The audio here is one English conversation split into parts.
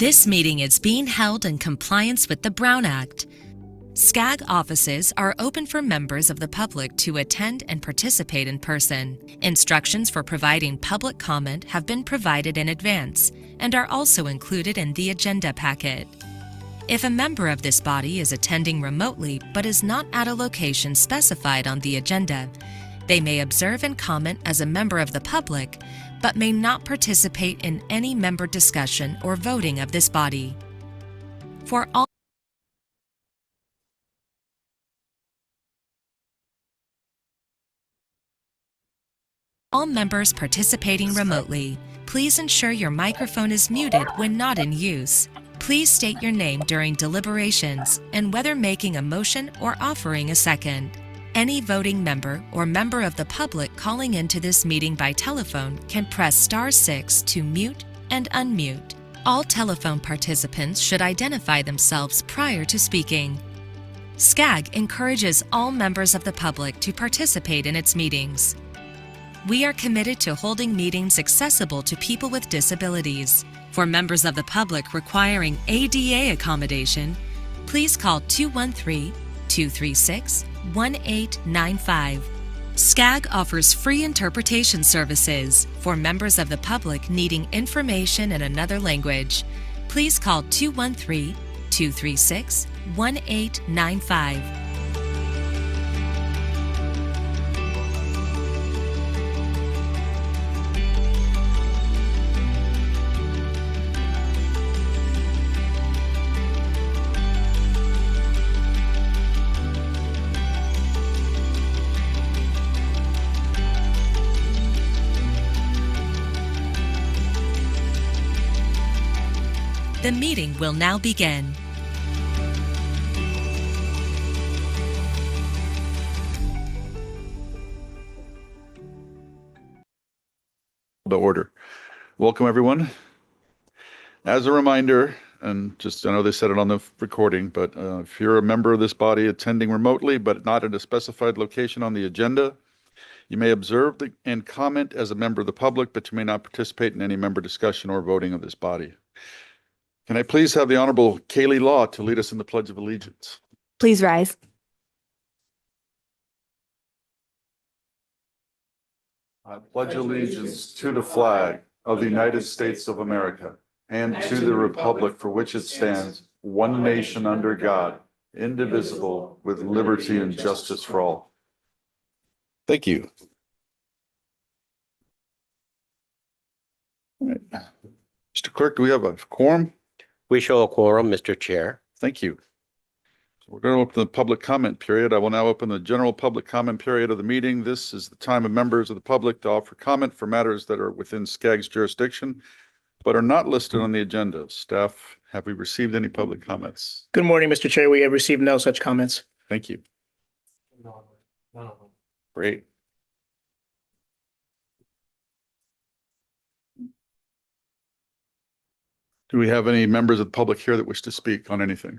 This meeting is being held in compliance with the Brown Act. SCAG offices are open for members of the public to attend and participate in person. Instructions for providing public comment have been provided in advance and are also included in the agenda packet. If a member of this body is attending remotely but is not at a location specified on the agenda, they may observe and comment as a member of the public, but may not participate in any member discussion or voting of this body. For all members participating remotely, please ensure your microphone is muted when not in use. Please state your name during deliberations and whether making a motion or offering a second. Any voting member or member of the public calling into this meeting by telephone can press *6 to mute and unmute. All telephone participants should identify themselves prior to speaking. SCAG encourages all members of the public to participate in its meetings. We are committed to holding meetings accessible to people with disabilities. For members of the public requiring ADA accommodation, please call 213-236-1895. SCAG offers free interpretation services for members of the public needing information in another language. Please call 213-236-1895. The meeting will now begin. To order. Welcome, everyone. As a reminder, and just I know they said it on the recording, but if you're a member of this body attending remotely but not at a specified location on the agenda, you may observe and comment as a member of the public, but you may not participate in any member discussion or voting of this body. Can I please have the Honorable Kaylee Law to lead us in the Pledge of Allegiance? Please rise. I pledge allegiance to the flag of the United States of America and to the republic for which it stands, one nation under God, indivisible, with liberty and justice for all. Thank you. All right. Mr. Clerk, do we have a quorum? We show a quorum, Mr. Chair. Thank you. So we're going to open the public comment period. I will now open the general public comment period of the meeting. This is the time of members of the public to offer comment for matters that are within SCAG's jurisdiction, but are not listed on the agenda. Staff, have we received any public comments? Good morning, Mr. Chair. We have received no such comments. Thank you. Great. Do we have any members of the public here that wish to speak on anything?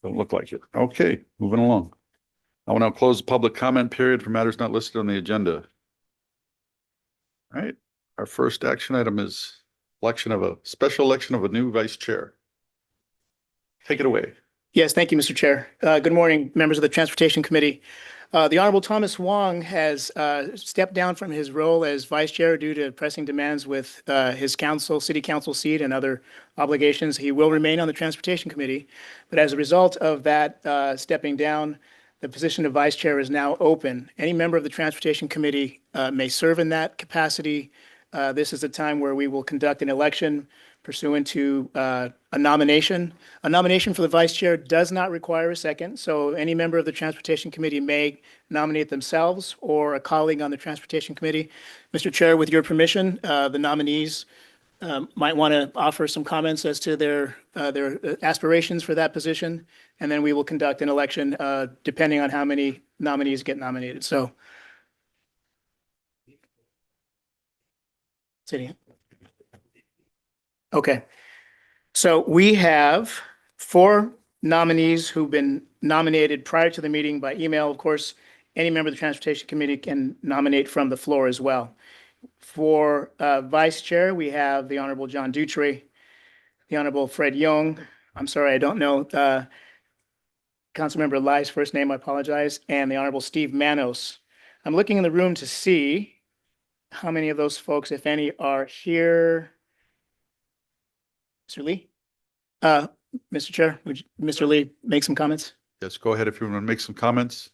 Don't look like it. Okay, moving along. I will now close the public comment period for matters not listed on the agenda. All right, our first action item is special election of a new vice chair. Take it away. Yes, thank you, Mr. Chair. Good morning, members of the Transportation Committee. The Honorable Thomas Wong has stepped down from his role as vice chair due to pressing demands with his city council seat and other obligations. He will remain on the Transportation Committee, but as a result of that stepping down, the position of vice chair is now open. Any member of the Transportation Committee may serve in that capacity. This is a time where we will conduct an election pursuant to a nomination. A nomination for the vice chair does not require a second, so any member of the Transportation Committee may nominate themselves or a colleague on the Transportation Committee. Mr. Chair, with your permission, the nominees might want to offer some comments as to their aspirations for that position, and then we will conduct an election depending on how many nominees get nominated. So, sitting. Okay, so we have 4 nominees who've been nominated prior to the meeting by email. Of course, any member of the Transportation Committee can nominate from the floor as well. For vice chair, we have the Honorable John Dutry. the Honorable Fred Young. I'm sorry, I don't know Councilmember Lai's first name, I apologize, and the Honorable Steve Manos. I'm looking in the room to see how many of those folks, if any, are here. Mr. Lee? Mr. Chair, would Mr. Lee make some comments? Yes, go ahead if you want to make some comments.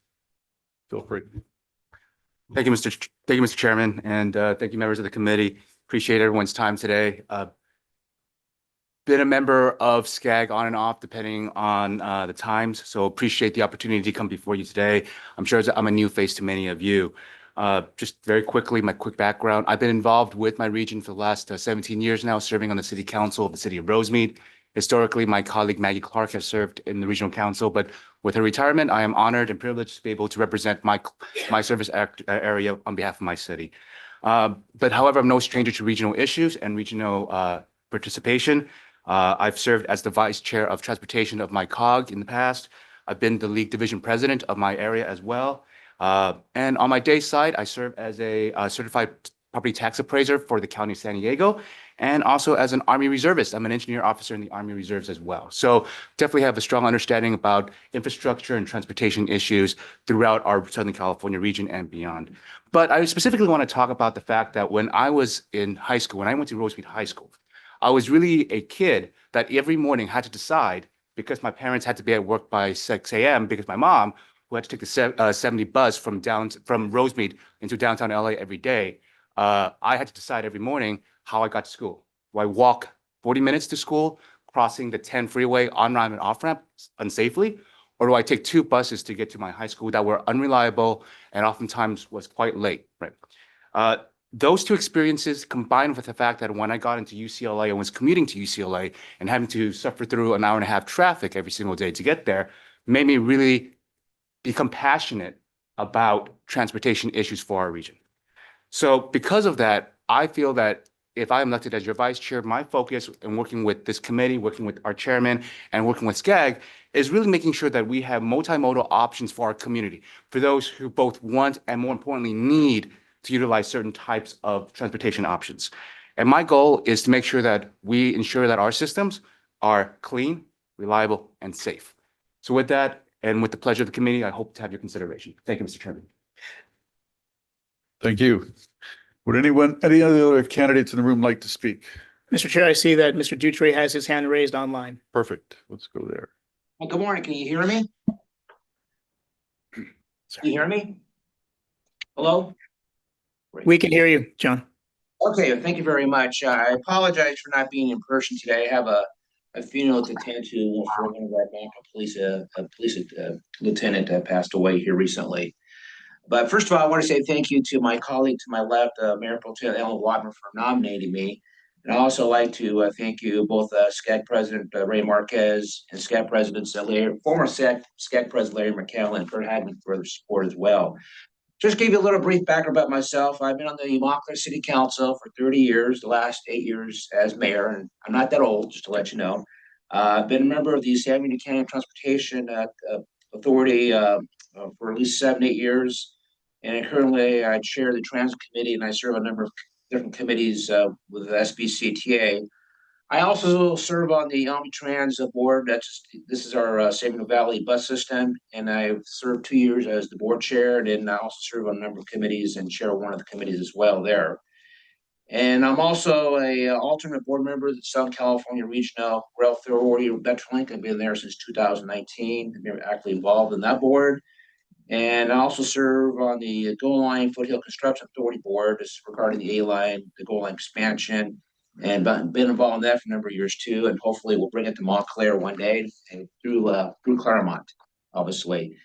Feel free. Thank you, Mr. Chairman, and thank you, members of the committee. Appreciate everyone's time today. Been a member of SCAG on and off, depending on the times, so appreciate the opportunity to come before you today. I'm sure I'm a new face to many of you. Just very quickly, my quick background. I've been involved with my region for the last 17 years now, serving on the City Council of the City of Rosemead. Historically, my colleague Maggie Clark has served in the Regional Council, but with her retirement, I am honored and privileged to be able to represent my service area on behalf of my city. But however, I'm no stranger to regional issues and regional participation. I've served as the Vice Chair of Transportation of my COG in the past. I've been the League Division President of my area as well. And on my day side, I serve as a certified property tax appraiser for the County of San Diego, and also as an Army reservist. I'm an engineer officer in the Army Reserves as well. So definitely have a strong understanding about infrastructure and transportation issues throughout our Southern California region and beyond. But I specifically want to talk about the fact that when I was in high school, when I went to Rosemead High School, I was really a kid that every morning had to decide, because my parents had to be at work by 6 a.m. because my mom, who had to take the 70 bus from Rosemead into downtown LA every day, I had to decide every morning how I got to school. Do I walk 40 minutes to school, crossing the 10 freeway on-ramp and off-ramp unsafely? Or do I take 2 buses to get to my high school that were unreliable and oftentimes was quite late, right? Those 2 experiences, combined with the fact that when I got into UCLA and was commuting to UCLA and having to suffer through an hour-and-a-half traffic every single day to get there, made me really become passionate about transportation issues for our region. So because of that, I feel that if I'm elected as your vice chair, my focus in working with this committee, working with our chairman, and working with SCAG is really making sure that we have multimodal options for our community, for those who both want and more importantly need to utilize certain types of transportation options. And my goal is to make sure that we ensure that our systems are clean, reliable, and safe. So with that, and with the pleasure of the committee, I hope to have your consideration. Thank you, Mr. Chairman. Thank you. Would any other candidates in the room like to speak? Mr. Chair, I see that Mr. Dutray has his hand raised online. Perfect. Let's go there. Well, good morning. Can you hear me? Can you hear me? Hello? We can hear you, John. Okay, thank you very much. I apologize for not being in person today. I have a funeral to attend to for one of our backup police lieutenant that passed away here recently. But first of all, I want to say thank you to my colleague to my left, Mayor Pro Tem Ellen Wadman, for nominating me. And I also like to thank you, both SCAG President Ray Marquez and SCAG President former SCAG President Larry McCall and Kurt Hagman for their support as well. Just give you a little brief background about myself. I've been on the Montclair City Council for 30 years, the last 8 years as mayor, and I'm not that old, just to let you know. I've been a member of the San Diego County Transportation Authority for at least 7, 8 years. And currently I chair the Transit Committee and I serve a number of different committees with the SBCTA. I also serve on the Omnitrans board. This is our San Valley bus system, and I've served 2 years as the board chair, and then I also serve on a number of committees and chair one of the committees as well there. And I'm also a alternate board member of the Southern California Regional Rail Authority Metrolink. I've been there since 2019. I've been actively involved in that board. And I also serve on the Gold Line Foothill Construction Authority Board regarding the A-Line, the Gold Line expansion, and been involved in that for a number of years too. And hopefully we'll bring it to Montclair one day and through Claremont, obviously.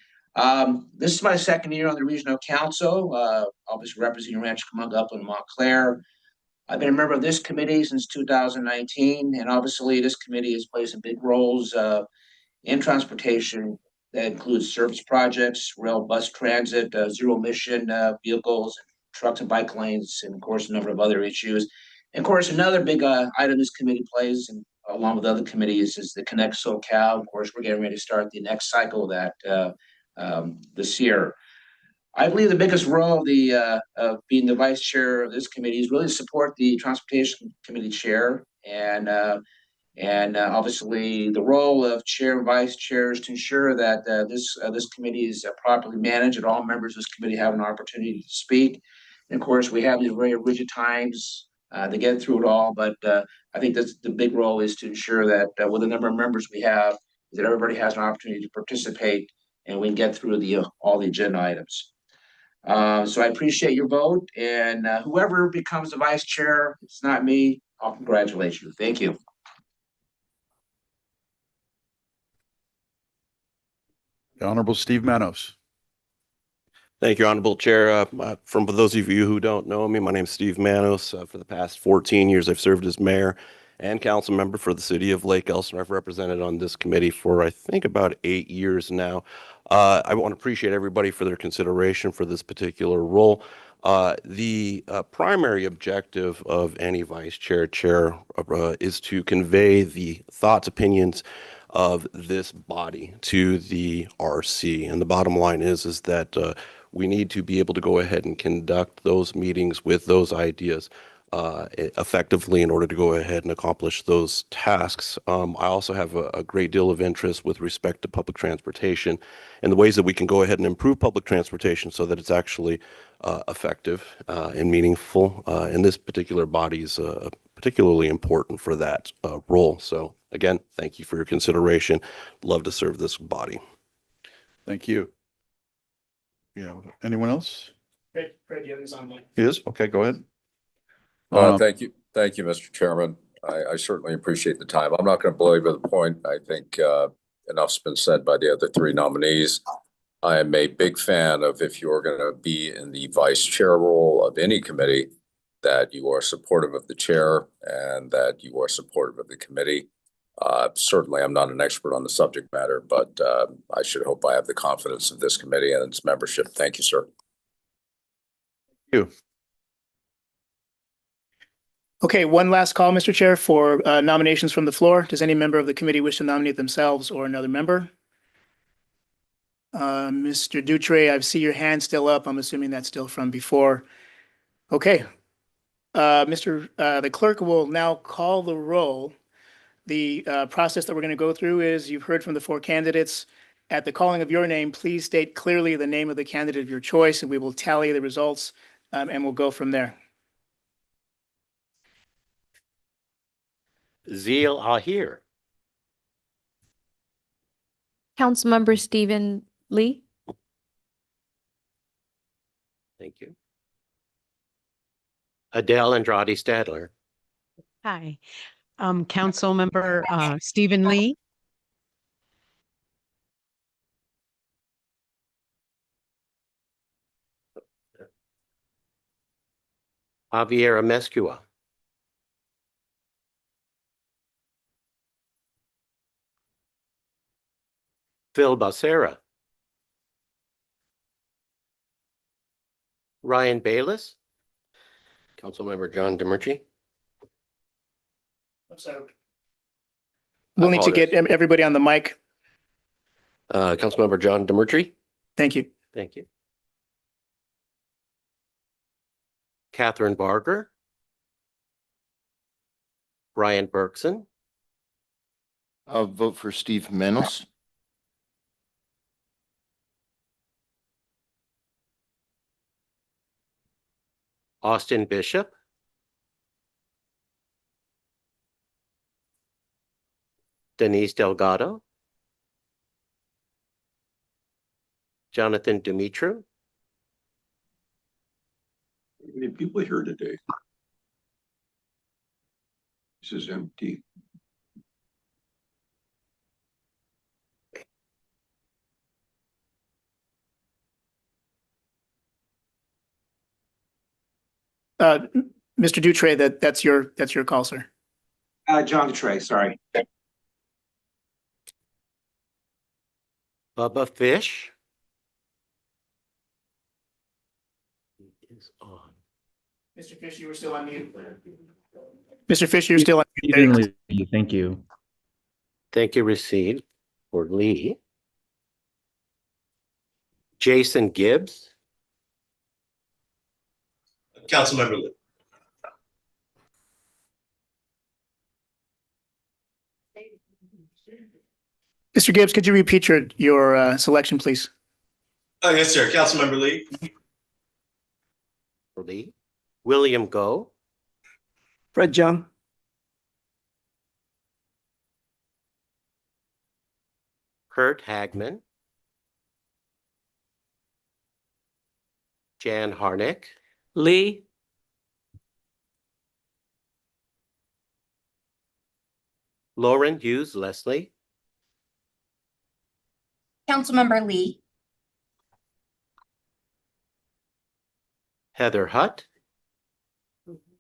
This is my 2nd year on the Regional Council, obviously representing Rancho Cucamonga up in Montclair. I've been a member of this committee since 2019, and obviously this committee has played some big roles in transportation. That includes service projects, rail, bus transit, zero emission vehicles, trucks and bike lanes, and of course, a number of other issues. And of course, another big item this committee plays, and along with other committees, is the Connect SoCal. Of course, we're getting ready to start the next cycle of that this year. I believe the biggest role of being the vice chair of this committee is really to support the Transportation Committee chair and And obviously, the role of chair and vice chair is to ensure that this committee is properly managed and all members of this committee have an opportunity to speak. And of course, we have these very rigid times to get through it all, but I think that's the big role is to ensure that with the number of members we have, that everybody has an opportunity to participate and we can get through all the agenda items. So I appreciate your vote, and whoever becomes the vice chair, it's not me, I'll congratulate you. Thank you. The Honorable Steve Manos. Thank you, Honorable Chair. For those of you who don't know me, my name is Steve Manos. For the past 14 years, I've served as mayor and council member for the city of Lake Elsinore. I've represented on this committee for, I think, about 8 years now. I want to appreciate everybody for their consideration for this particular role. The primary objective of any vice chair is to convey the thoughts, opinions of this body to the RC. And the bottom line is that we need to be able to go ahead and conduct those meetings with those ideas effectively in order to go ahead and accomplish those tasks. I also have a great deal of interest with respect to public transportation and the ways that we can go ahead and improve public transportation so that it's actually effective and meaningful. And this particular body is particularly important for that role. So again, thank you for your consideration. Love to serve this body. Thank you. Yeah. Anyone else? Fred, you have this on mic. Is? Okay, go ahead. Thank you. Thank you, Mr. Chairman. I certainly appreciate the time. I'm not going to belabor the point. I think enough's been said by the other three nominees. I am a big fan of, if you're going to be in the vice chair role of any committee, that you are supportive of the chair and that you are supportive of the committee. Certainly, I'm not an expert on the subject matter, but I should hope I have the confidence of this committee and its membership. Thank you, sir. Thank you. Okay, one last call, Mr. Chair, for nominations from the floor. Does any member of the committee wish to nominate themselves or another member? Mr. Dutre, I see your hand still up. I'm assuming that's still from before. Okay. The clerk will now call the roll. The process that we're going to go through is you've heard from the four candidates. At the calling of your name, please state clearly the name of the candidate of your choice, and we will tally the results, and we'll go from there. Zeal Ahir. Councilmember Stephen Lee. Thank you. Adele Andrade Stadler. Hi, Councilmember Stephen Lee. Javier Amezcua. Phil Becerra. Ryan Bayless. Councilmember John Demerchi. I'm sorry. We'll need to get everybody on the mic. Councilmember John Demerchi. Thank you. Thank you. Catherine Barger. Brian Bergson. I'll vote for Steve Manos. Austin Bishop. Denise Delgado. Jonathan Dumitru. Many people here today. This is empty. Mr. Dutre, that's your call, sir. John Dutre, sorry. Bubba Fish. He is on. Mr. Fish, you were still on mute. Mr. Fish, you're still on mute. Thank you. Thank you, received for Lee. Jason Gibbs. Councilmember Lee. Mr. Gibbs, could you repeat your selection, please? Oh, yes, sir. Councilmember Lee. Lee. William Go. Fred Jung. Kurt Hagman. Jan Harnick. Lee. Lauren Hughes Leslie. Councilmember Lee. Heather Hutt.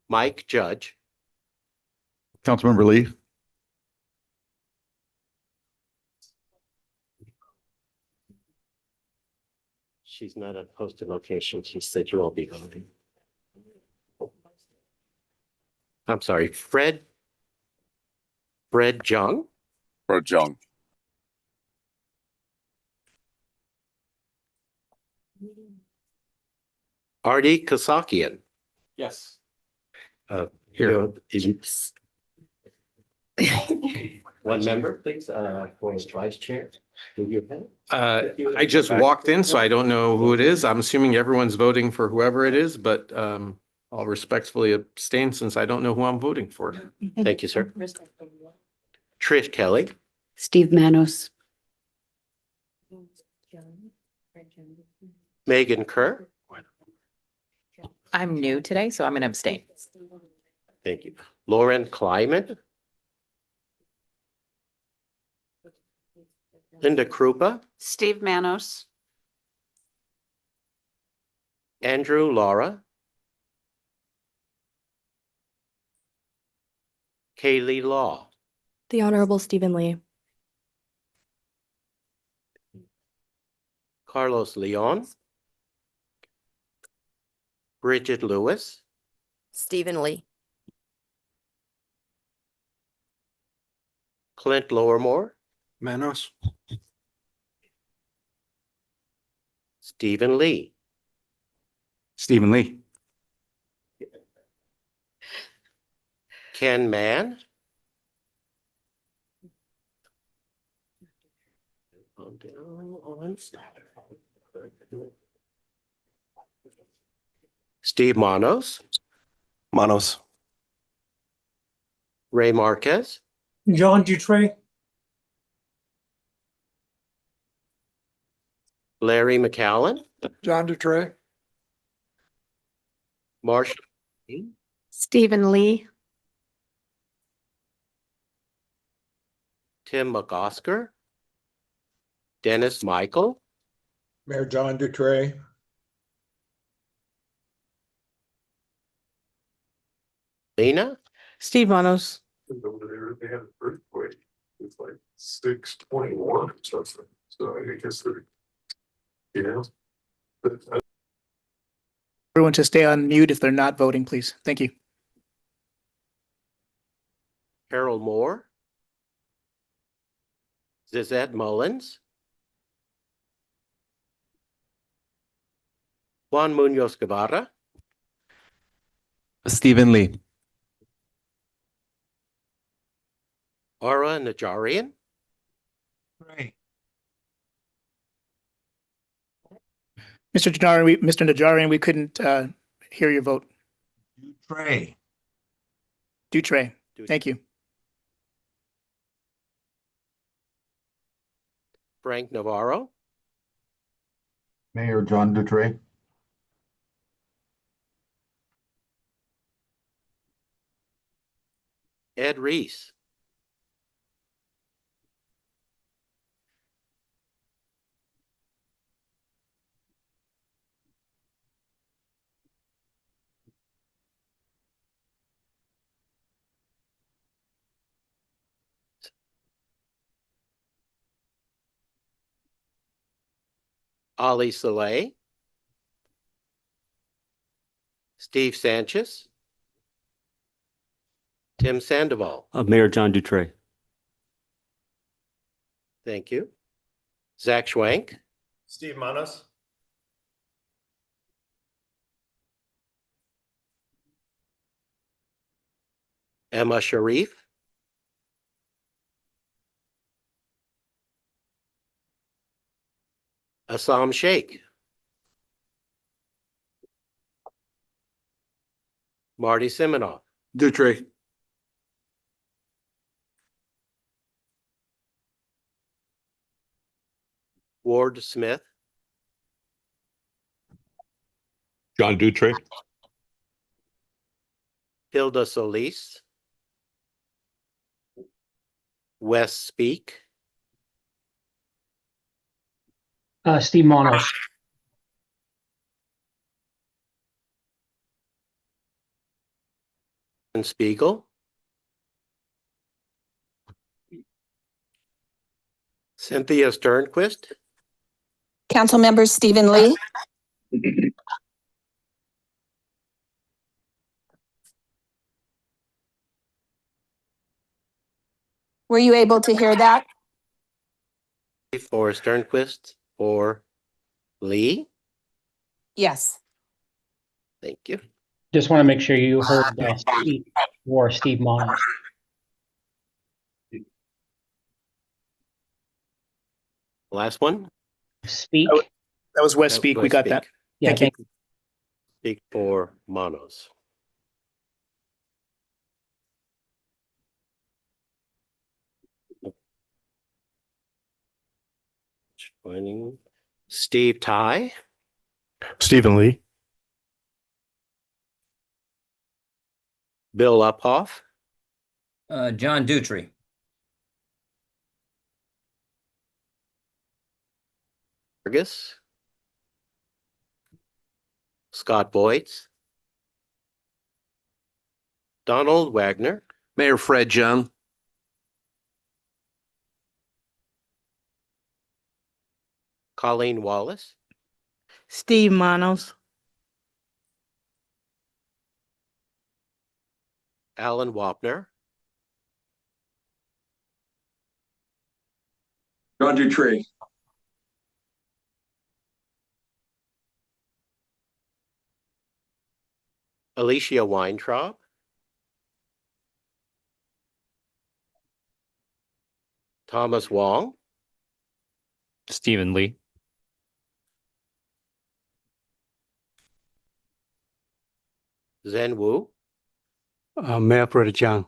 Mike Judge. Councilmember Lee. She's not at posted location. She said you won't be voting. I'm sorry, Fred Jung. Fred Jung. Artie Kasakian. Yes. Here. One member, please, for his vice chair. Give your pen. I just walked in, so I don't know who it is. I'm assuming everyone's voting for whoever it is, but I'll respectfully abstain since I don't know who I'm voting for. Thank you, sir. Trish Kelly. Steve Manos. Megan Kerr. I'm new today, so I'm going to abstain. Thank you. Lauren Kleiman. Linda Krupa. Steve Manos. Andrew Laura. Kaylee Law. The Honorable Stephen Lee. Carlos Leon. Bridget Lewis. Stephen Lee. Clint Lowermore. Manos. Stephen Lee. Stephen Lee. Ken Mann. Steve Manos. Manos. Ray Marquez. John Dutray. Larry McCallan. John Dutray. Marshall. Stephen Lee. Tim McOsker. Dennis Michael. Mayor John Dutray. Lena. Steve Manos. Over there, they had an earthquake. It's like 6:21 or something. So I guess they're, you know. Everyone to stay on mute if they're not voting, please. Thank you. Harold Moore. Zizette Mullins. Juan Munoz Guevara. Stephen Lee. Aura Najarian. Right. Mr. Najarian, we couldn't hear your vote. Dutray. Dutray. Thank you. Frank Navarro. Mayor John Dutray. Ed Reese. Ali Saleh. Steve Sanchez. Tim Sandoval. Mayor John Dutray. Thank you. Zach Schwank. Steve Manos. Emma Sharif. Assam Sheikh. Marty Siminoff. Dutre. Ward Smith. John Dutre. Hilda Solis. Wes Speak. Steve Manos. and Spiegel. Cynthia Sternquist. Council members Stephen Lee, were you able to hear that? For Sternquist or Lee. Yes. Thank you. Just want to make sure you heard Steve or Steve Manos. Last one. Speak. That was West Speak. We got that. Yeah, thank you. Speak for Manos. Joining Steve Ty. Stephen Lee. Bill Uphoff. John Dutre. Fergus. Scott Boyds. Donald Wagner. Mayor Fred Jung. Colleen Wallace. Steve Manos. Alan Wapner. John Dutre. Alicia Weintraub. Thomas Wong. Stephen Lee. Zen Wu. Mayor Fred Jung.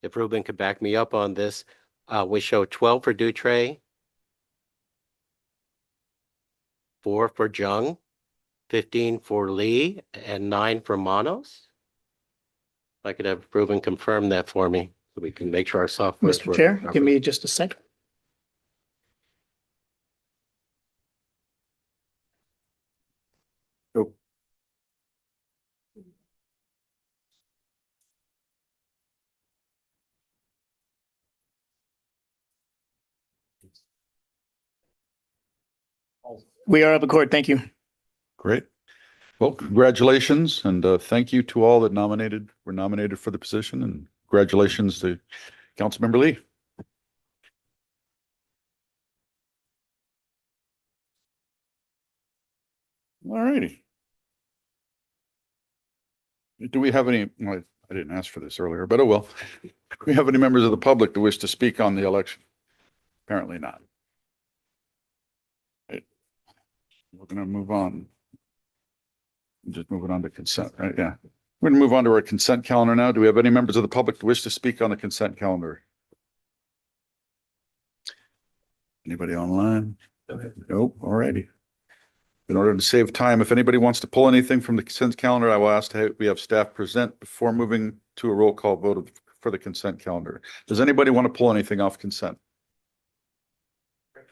If Ruben could back me up on this, we show 12 for Dutre, 4 for Jung, 15 for Lee, and 9 for Manos. If I could have Ruben confirm that for me, so we can make sure our software. Mr. Chair, give me just a second. We are of accord. Thank you. Great. Well, congratulations and thank you to all that were nominated for the position, and congratulations to Councilmember Lee. All righty. Do we have any, well, I didn't ask for this earlier, but oh well. Do we have any members of the public that wish to speak on the election? Apparently not. Right. We're going to move on. Just moving on to consent, right? Yeah. We're going to move on to our consent calendar now. Do we have any members of the public that wish to speak on the consent calendar? Anybody online? Nope. All righty. In order to save time, if anybody wants to pull anything from the consent calendar, I will ask to we have staff present before moving to a roll call vote for the consent calendar. Does anybody want to pull anything off consent?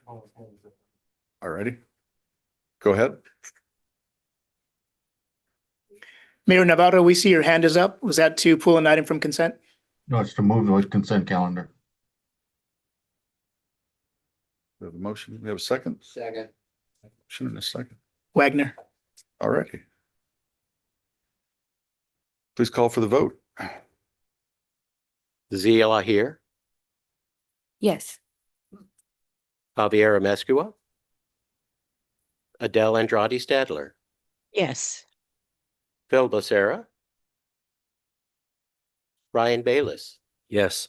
All righty. Go ahead. Mayor Navarro, we see your hand is up. Was that to pull an item from consent? No, it's to move the consent calendar. We have a motion. We have a second. Second. Motion in a second. Wagner. All righty. Please call for the vote. Zia here. Yes. Javier Amescua. Adele Andrade Stadler. Yes. Phil Becerra, Ryan Bayless, Yes.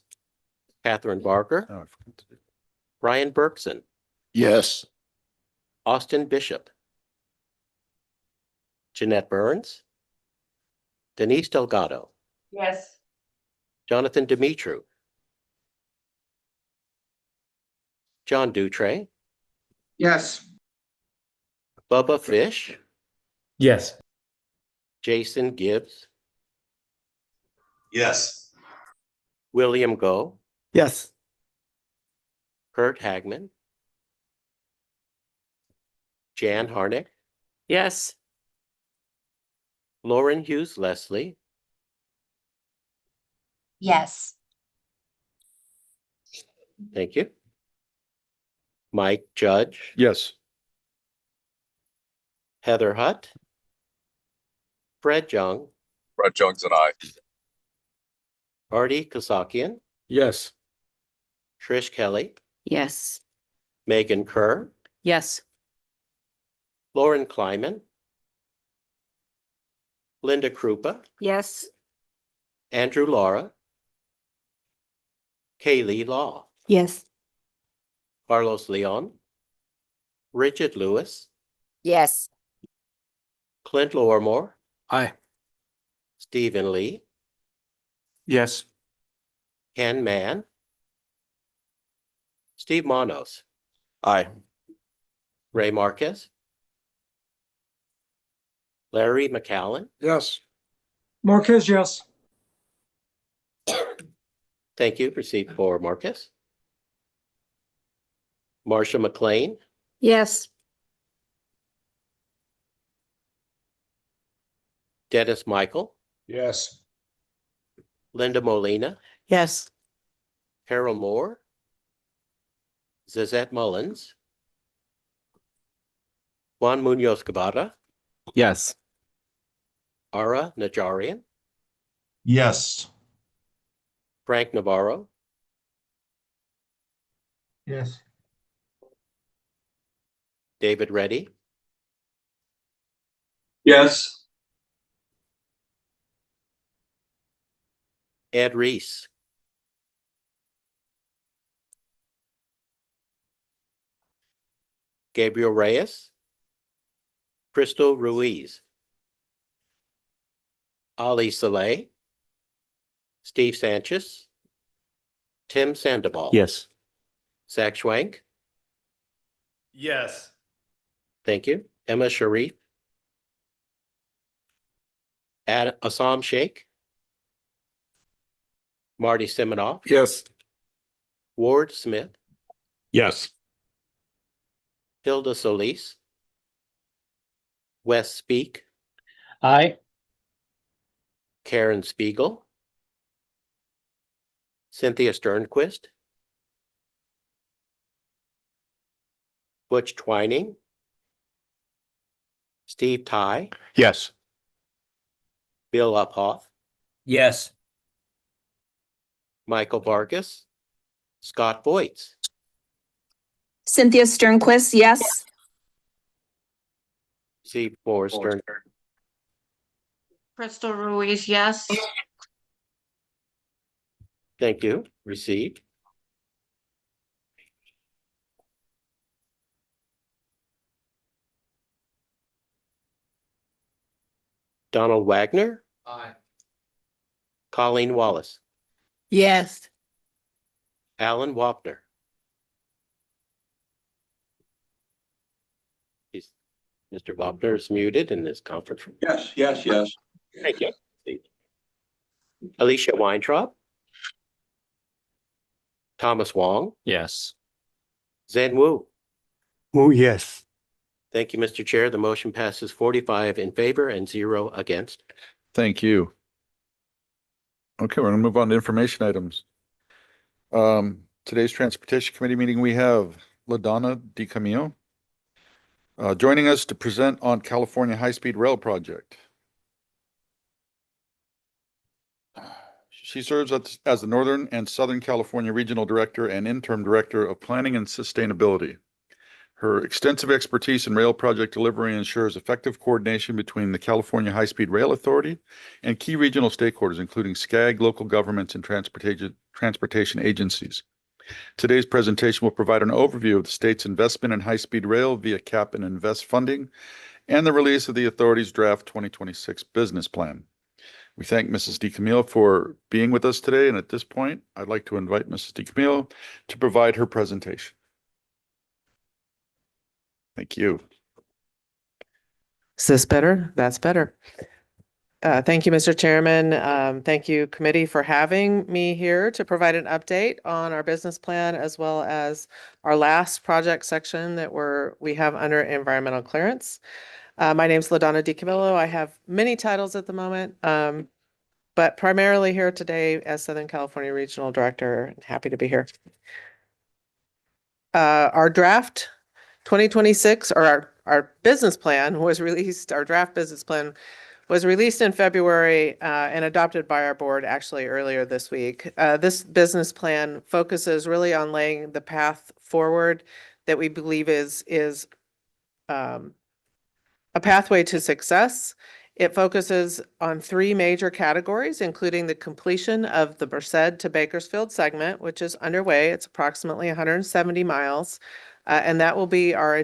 Catherine Barker, Oh, I forgot to do- Brian Bergson, Yes. Austin Bishop, Jeanette Burns, Denise Delgado, Yes. Jonathan Dimitru, John Dutray, Yes. Bubba Fish, Yes. Jason Gibbs, Yes. William Go, Yes. Kurt Hagman, Jan Harnick, Yes. Lauren Hughes Leslie, Yes. thank you. Mike Judge, Yes. Heather Hutt, Fred Jung, Brett Jones and I. Artie Kasakian, Yes. Trish Kelly, Yes. Megan Kerr, Yes. Lauren Kleiman, Linda Krupa, Yes. Andrew Laura, Kaylee Law, Yes. Carlos Leon, Richard Lewis, Yes. Clint Lorimore, Aye. Stephen Lee, Yes. Ken Mann, Steve Manos, Aye. Ray Marquez, Larry McCallan, Yes. Marquez, yes. thank you, proceed for Marquez. Marsha McLean, Yes. Dennis Michael, Yes. Linda Molina, Yes. Carol Moore, Zazette Mullins, Juan Munoz Cabada, Yes. Ara Najarian, Yes. Frank Navarro, Yes. David Reddy, Yes. Ed Reese, Gabriel Reyes, Crystal Ruiz, Ali Saleh, Steve Sanchez, Tim Sandoval. Yes. Zach Schwank, Yes. thank you. Emma Sharif, Assam Sheikh, Marty Siminoff, Yes. Ward Smith, Yes. Hilda Solis, Wes Speak, Aye. Karen Spiegel, Cynthia Sternquist, Butch Twining, Steve Ty, Yes. Bill Uphoff, Yes. Michael Vargas, Scott Voights, Cynthia Sternquist, yes. Steve Moore Stern, Crystal Ruiz, yes. thank you, received. Donald Wagner, Aye. Colleen Wallace, Yes. Alan Wapner. Mr. Wapner is muted in this conference room. Yes, yes, yes. Thank you. Alicia Weintraub, Thomas Wong, Yes. Zen Wu. Oh, yes. Thank you, Mr. Chair. The motion passes 45 in favor and 0 against. Thank you. Okay, we're gonna move on to information items. Today's Transportation Committee meeting, we have LaDonna DiCamillo joining us to present on California High-Speed Rail Project. She serves as the Northern and Southern California Regional Director and Interim Director of Planning and Sustainability. Her extensive expertise in rail project delivery ensures effective coordination between the California High-Speed Rail Authority and key regional stakeholders, including SCAG, local governments, and transportation agencies. Today's presentation will provide an overview of the state's investment in high-speed rail via cap and invest funding and the release of the authority's draft 2026 business plan. We thank Mrs. DeCamillo for being with us today, and at this point, I'd like to invite Mrs. DeCamillo to provide her presentation. Thank you. Is this better? That's better. Thank you, Mr. Chairman. Thank you, committee, for having me here to provide an update on our business plan as well as our last project section that we have under environmental clearance. My name is LaDonna DeCamillo. I have many titles at the moment, but primarily here today as Southern California Regional Director. Happy to be here. Our draft 2026, or our business plan was released, our draft business plan was released in February and adopted by our board actually earlier this week. This business plan focuses really on laying the path forward that we believe is a pathway to success. It focuses on three major categories, including the completion of the Merced to Bakersfield segment, which is underway. It's approximately 170 miles, and that will be our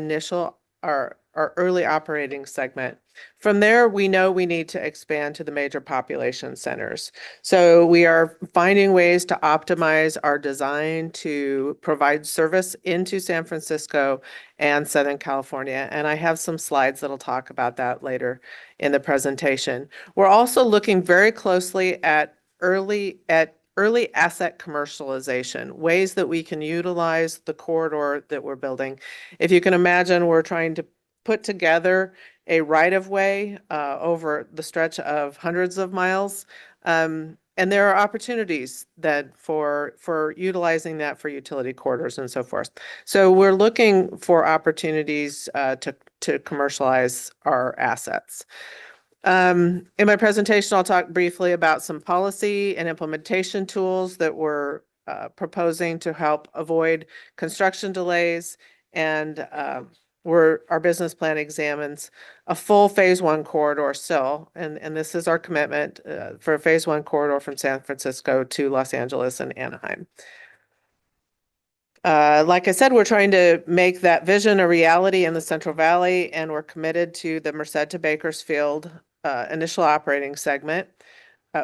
early operating segment. From there, we know we need to expand to the major population centers. So we are finding ways to optimize our design to provide service into San Francisco and Southern California. And I have some slides that'll talk about that later in the presentation. We're also looking very closely at early asset commercialization, ways that we can utilize the corridor that we're building. If you can imagine, we're trying to put together a right-of-way over the stretch of hundreds of miles. And there are opportunities that for utilizing that for utility corridors and so forth. So we're looking for opportunities to commercialize our assets. In my presentation, I'll talk briefly about some policy and implementation tools that we're proposing to help avoid construction delays, and our business plan examines a full phase one corridor still, and this is our commitment for a phase one corridor from San Francisco to Los Angeles and Anaheim. Like I said, we're trying to make that vision a reality in the Central Valley, and we're committed to the Merced to Bakersfield initial operating segment.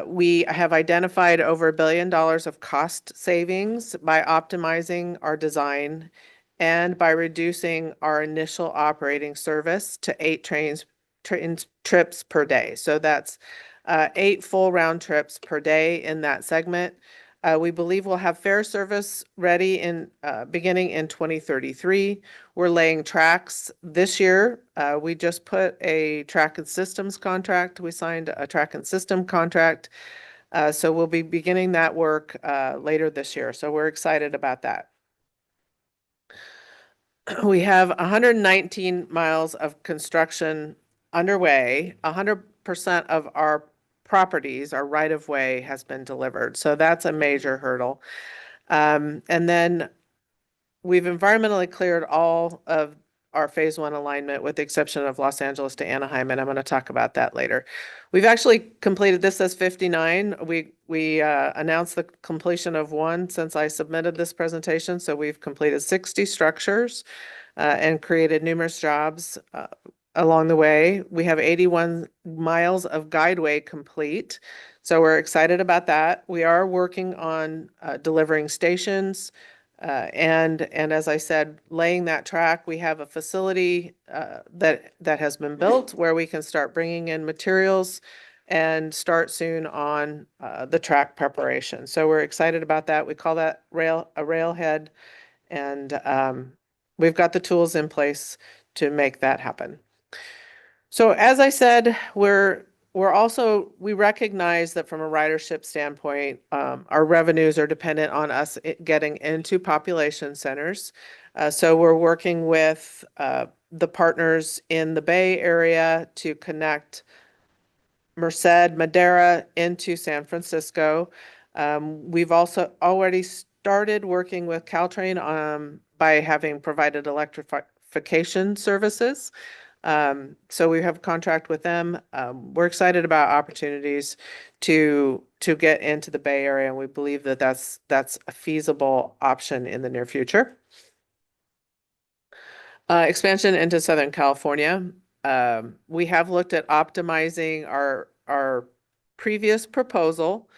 We have identified over $1 billion of cost savings by optimizing our design and by reducing our initial operating service to 8 trips per day. So that's 8 full round trips per day in that segment. We believe we'll have fare service ready beginning in 2033. We're laying tracks this year. We just put a track and systems contract. We signed a track and system contract. So we'll be beginning that work later this year. So we're excited about that. We have 119 miles of construction underway. 100% of our properties, our right-of-way has been delivered. So that's a major hurdle. And then we've environmentally cleared all of our phase one alignment with the exception of Los Angeles to Anaheim, and I'm going to talk about that later. We've actually completed this as 59. We announced the completion of one since I submitted this presentation. So we've completed 60 structures and created numerous jobs along the way. We have 81 miles of guideway complete. So we're excited about that. We are working on delivering stations. And as I said, laying that track, we have a facility that has been built where we can start bringing in materials and start soon on the track preparation. So we're excited about that. We call that a railhead, and we've got the tools in place to make that happen. So as I said, we recognize that from a ridership standpoint, our revenues are dependent on us getting into population centers. So we're working with the partners in the Bay Area to connect Merced, Madera into San Francisco. We've also already started working with Caltrain by having provided electrified electrification services. So we have a contract with them. We're excited about opportunities to get into the Bay Area, and we believe that that's a feasible option in the near future. Expansion into Southern California. We have looked at optimizing our previous proposal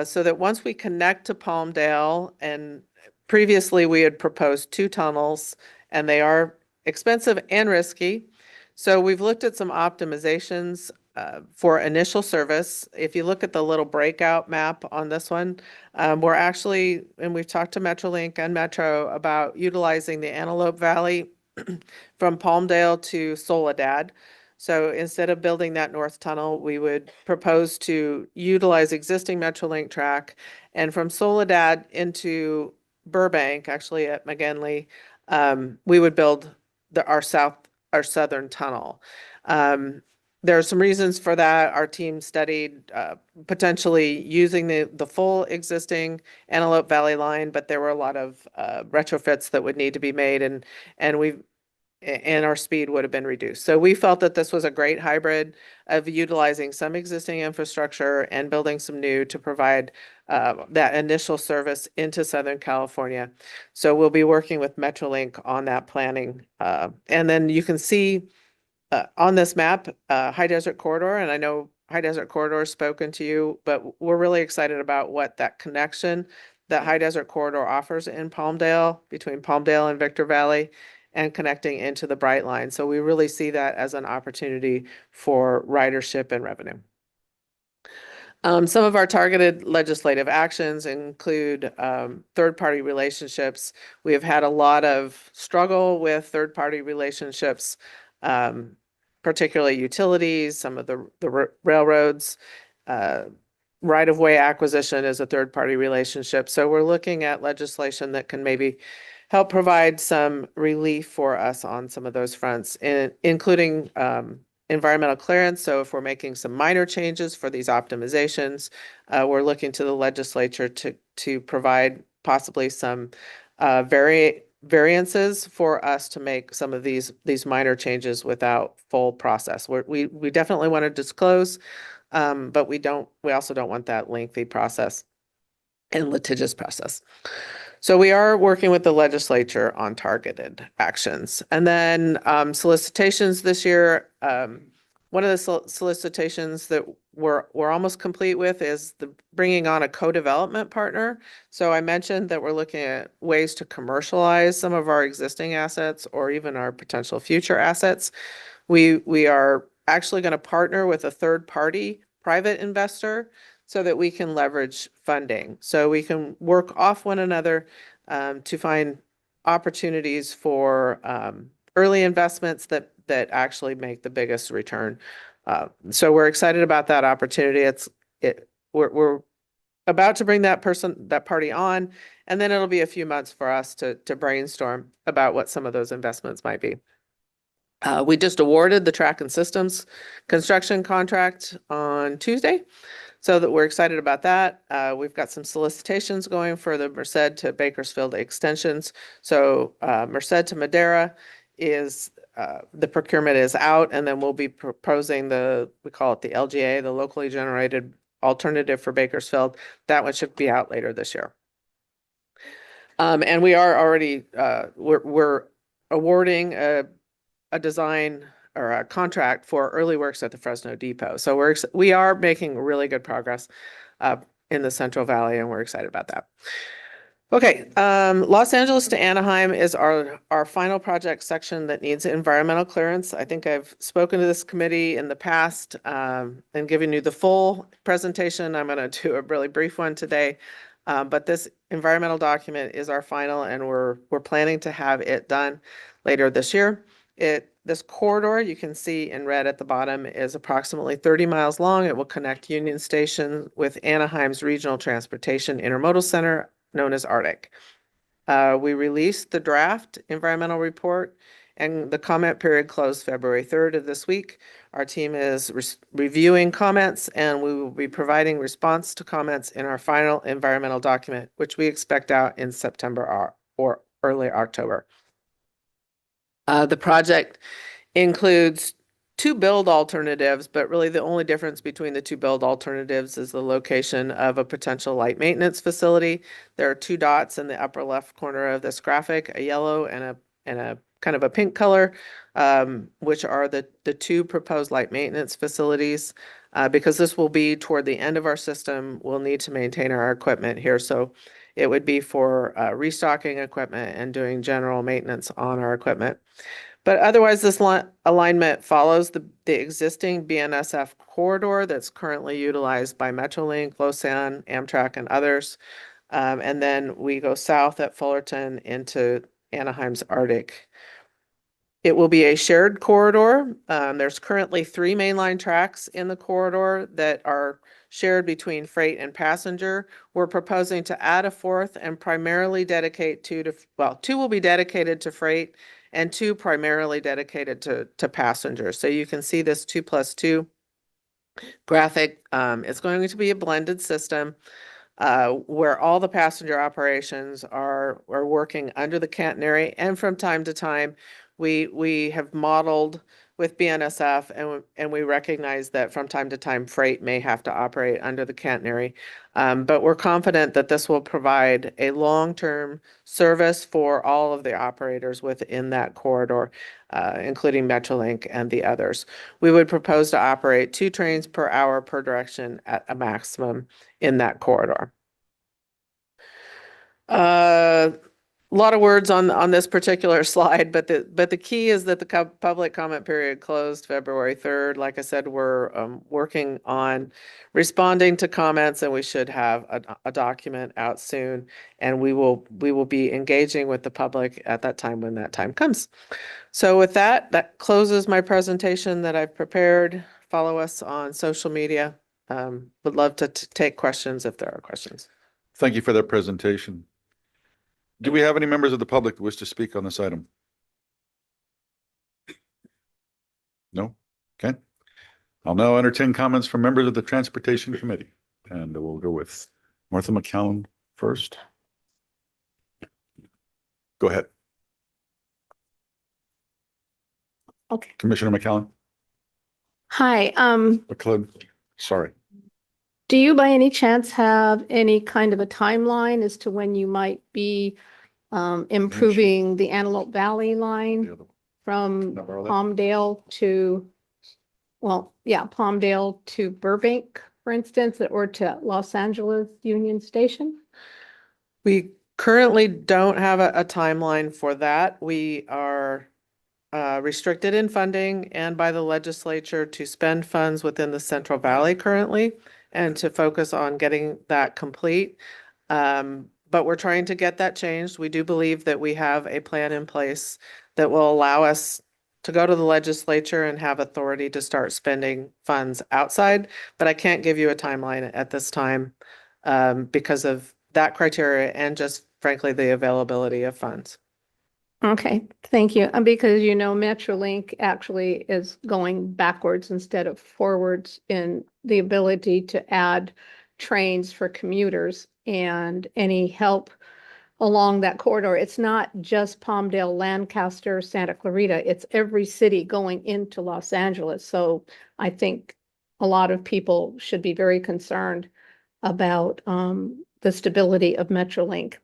so that once we connect to Palmdale, and previously we had proposed 2 tunnels, and they are expensive and risky. So we've looked at some optimizations for initial service. If you look at the little breakout map on this one, we're actually, and we've talked to Metrolink and Metro about utilizing the Antelope Valley from Palmdale to Soledad. So instead of building that north tunnel, we would propose to utilize existing Metrolink track, and from Soledad into Burbank, actually at McGinley, we would build our southern tunnel. There are some reasons for that. Our team studied potentially using the full existing Antelope Valley line, but there were a lot of retrofits that would need to be made, and our speed would have been reduced. So we felt that this was a great hybrid of utilizing some existing infrastructure and building some new to provide that initial service into Southern California. So we'll be working with Metrolink on that planning. And then you can see on this map, High Desert Corridor, and I know High Desert Corridor has spoken to you, but we're really excited about what that connection that High Desert Corridor offers in Palmdale, between Palmdale and Victor Valley, and connecting into the Bright Line. So we really see that as an opportunity for ridership and revenue. Some of our targeted legislative actions include third-party relationships. We have had a lot of struggle with third-party relationships, particularly utilities, some of the railroads. Right-of-way acquisition is a third-party relationship. So we're looking at legislation that can maybe help provide some relief for us on some of those fronts, including environmental clearance. So if we're making some minor changes for these optimizations, we're looking to the legislature to provide possibly some variances for us to make some of these minor changes without full process. We definitely want to disclose, but we also don't want that lengthy process and litigious process. So we are working with the legislature on targeted actions. And then solicitations this year. One of the solicitations that we're almost complete with is bringing on a co-development partner. So I mentioned that we're looking at ways to commercialize some of our existing assets or even our potential future assets. We are actually going to partner with a third-party private investor so that we can leverage funding. So we can work off one another to find opportunities for early investments that actually make the biggest return. So we're excited about that opportunity. We're about to bring that party on, and then it'll be a few months for us to brainstorm about what some of those investments might be. We just awarded the track and systems construction contract on Tuesday, so that we're excited about that. We've got some solicitations going for the Merced to Bakersfield extensions. So Merced to Madera is, the procurement is out, and then we'll be proposing we call it the LGA, the locally generated alternative for Bakersfield. That one should be out later this year. And we are already, we're awarding a design or a contract for early works at the Fresno Depot. So we are making really good progress in the Central Valley, and we're excited about that. Okay, Los Angeles to Anaheim is our final project section that needs environmental clearance. I think I've spoken to this committee in the past and given you the full presentation. I'm going to do a really brief one today, but this environmental document is our final, and we're planning to have it done later this year. This corridor, you can see in red at the bottom, is approximately 30 miles long. It will connect Union Station with Anaheim's Regional Transportation Intermodal Center, known as RTIP. We released the draft environmental report, and the comment period closed February 3rd of this week. Our team is reviewing comments, and we will be providing response to comments in our final environmental document, which we expect out in September or early October. The project includes two build alternatives, but really the only difference between the two build alternatives is the location of a potential light maintenance facility. There are two dots in the upper left corner of this graphic, a yellow and a kind of a pink color, which are the two proposed light maintenance facilities. Because this will be toward the end of our system, we'll need to maintain our equipment here. So it would be for restocking equipment and doing general maintenance on our equipment. But otherwise, this alignment follows the existing BNSF corridor that's currently utilized by Metrolink, Losan, Amtrak, and others. And then we go south at Fullerton into Anaheim's Arctic. It will be a shared corridor. There's currently 3 mainline tracks in the corridor that are shared between freight and passenger. We're proposing to add a 4th and primarily dedicate 2 will be dedicated to freight and 2 primarily dedicated to passengers. So you can see this 2+2 graphic. It's going to be a blended system where all the passenger operations are working under the catenary, and from time to time, we have modeled with BNSF, and we recognize that from time to time freight may have to operate under the catenary. But we're confident that this will provide a long-term service for all of the operators within that corridor, including Metrolink and the others. We would propose to operate 2 trains per hour per direction at a maximum in that corridor. A lot of words on this particular slide, but the key is that the public comment period closed February 3rd. Like I said, we're working on responding to comments, and we should have a document out soon. And we will be engaging with the public at that time when that time comes. So with that closes my presentation that I've prepared. Follow us on social media. Would love to take questions if there are questions. Thank you for that presentation. Do we have any members of the public who wish to speak on this item? No? Okay. I'll now entertain comments from members of the Transportation Committee, and we'll go with Martha McCallum first. Go ahead. Okay. Commissioner McCallum. Hi, McClellan. Sorry. do you by any chance have any kind of a timeline as to when you might be improving the Antelope Valley line from Palmdale to, Palmdale to Burbank, for instance, or to Los Angeles Union Station? We currently don't have a timeline for that. We are restricted in funding and by the legislature to spend funds within the Central Valley currently and to focus on getting that complete. But we're trying to get that changed. We do believe that we have a plan in place that will allow us to go to the legislature and have authority to start spending funds outside. But I can't give you a timeline at this time because of that criteria and just frankly the availability of funds. Okay, thank you. Because Metrolink actually is going backwards instead of forwards in the ability to add trains for commuters and any help along that corridor. It's not just Palmdale, Lancaster, Santa Clarita. It's every city going into Los Angeles. So I think a lot of people should be very concerned about the stability of Metrolink.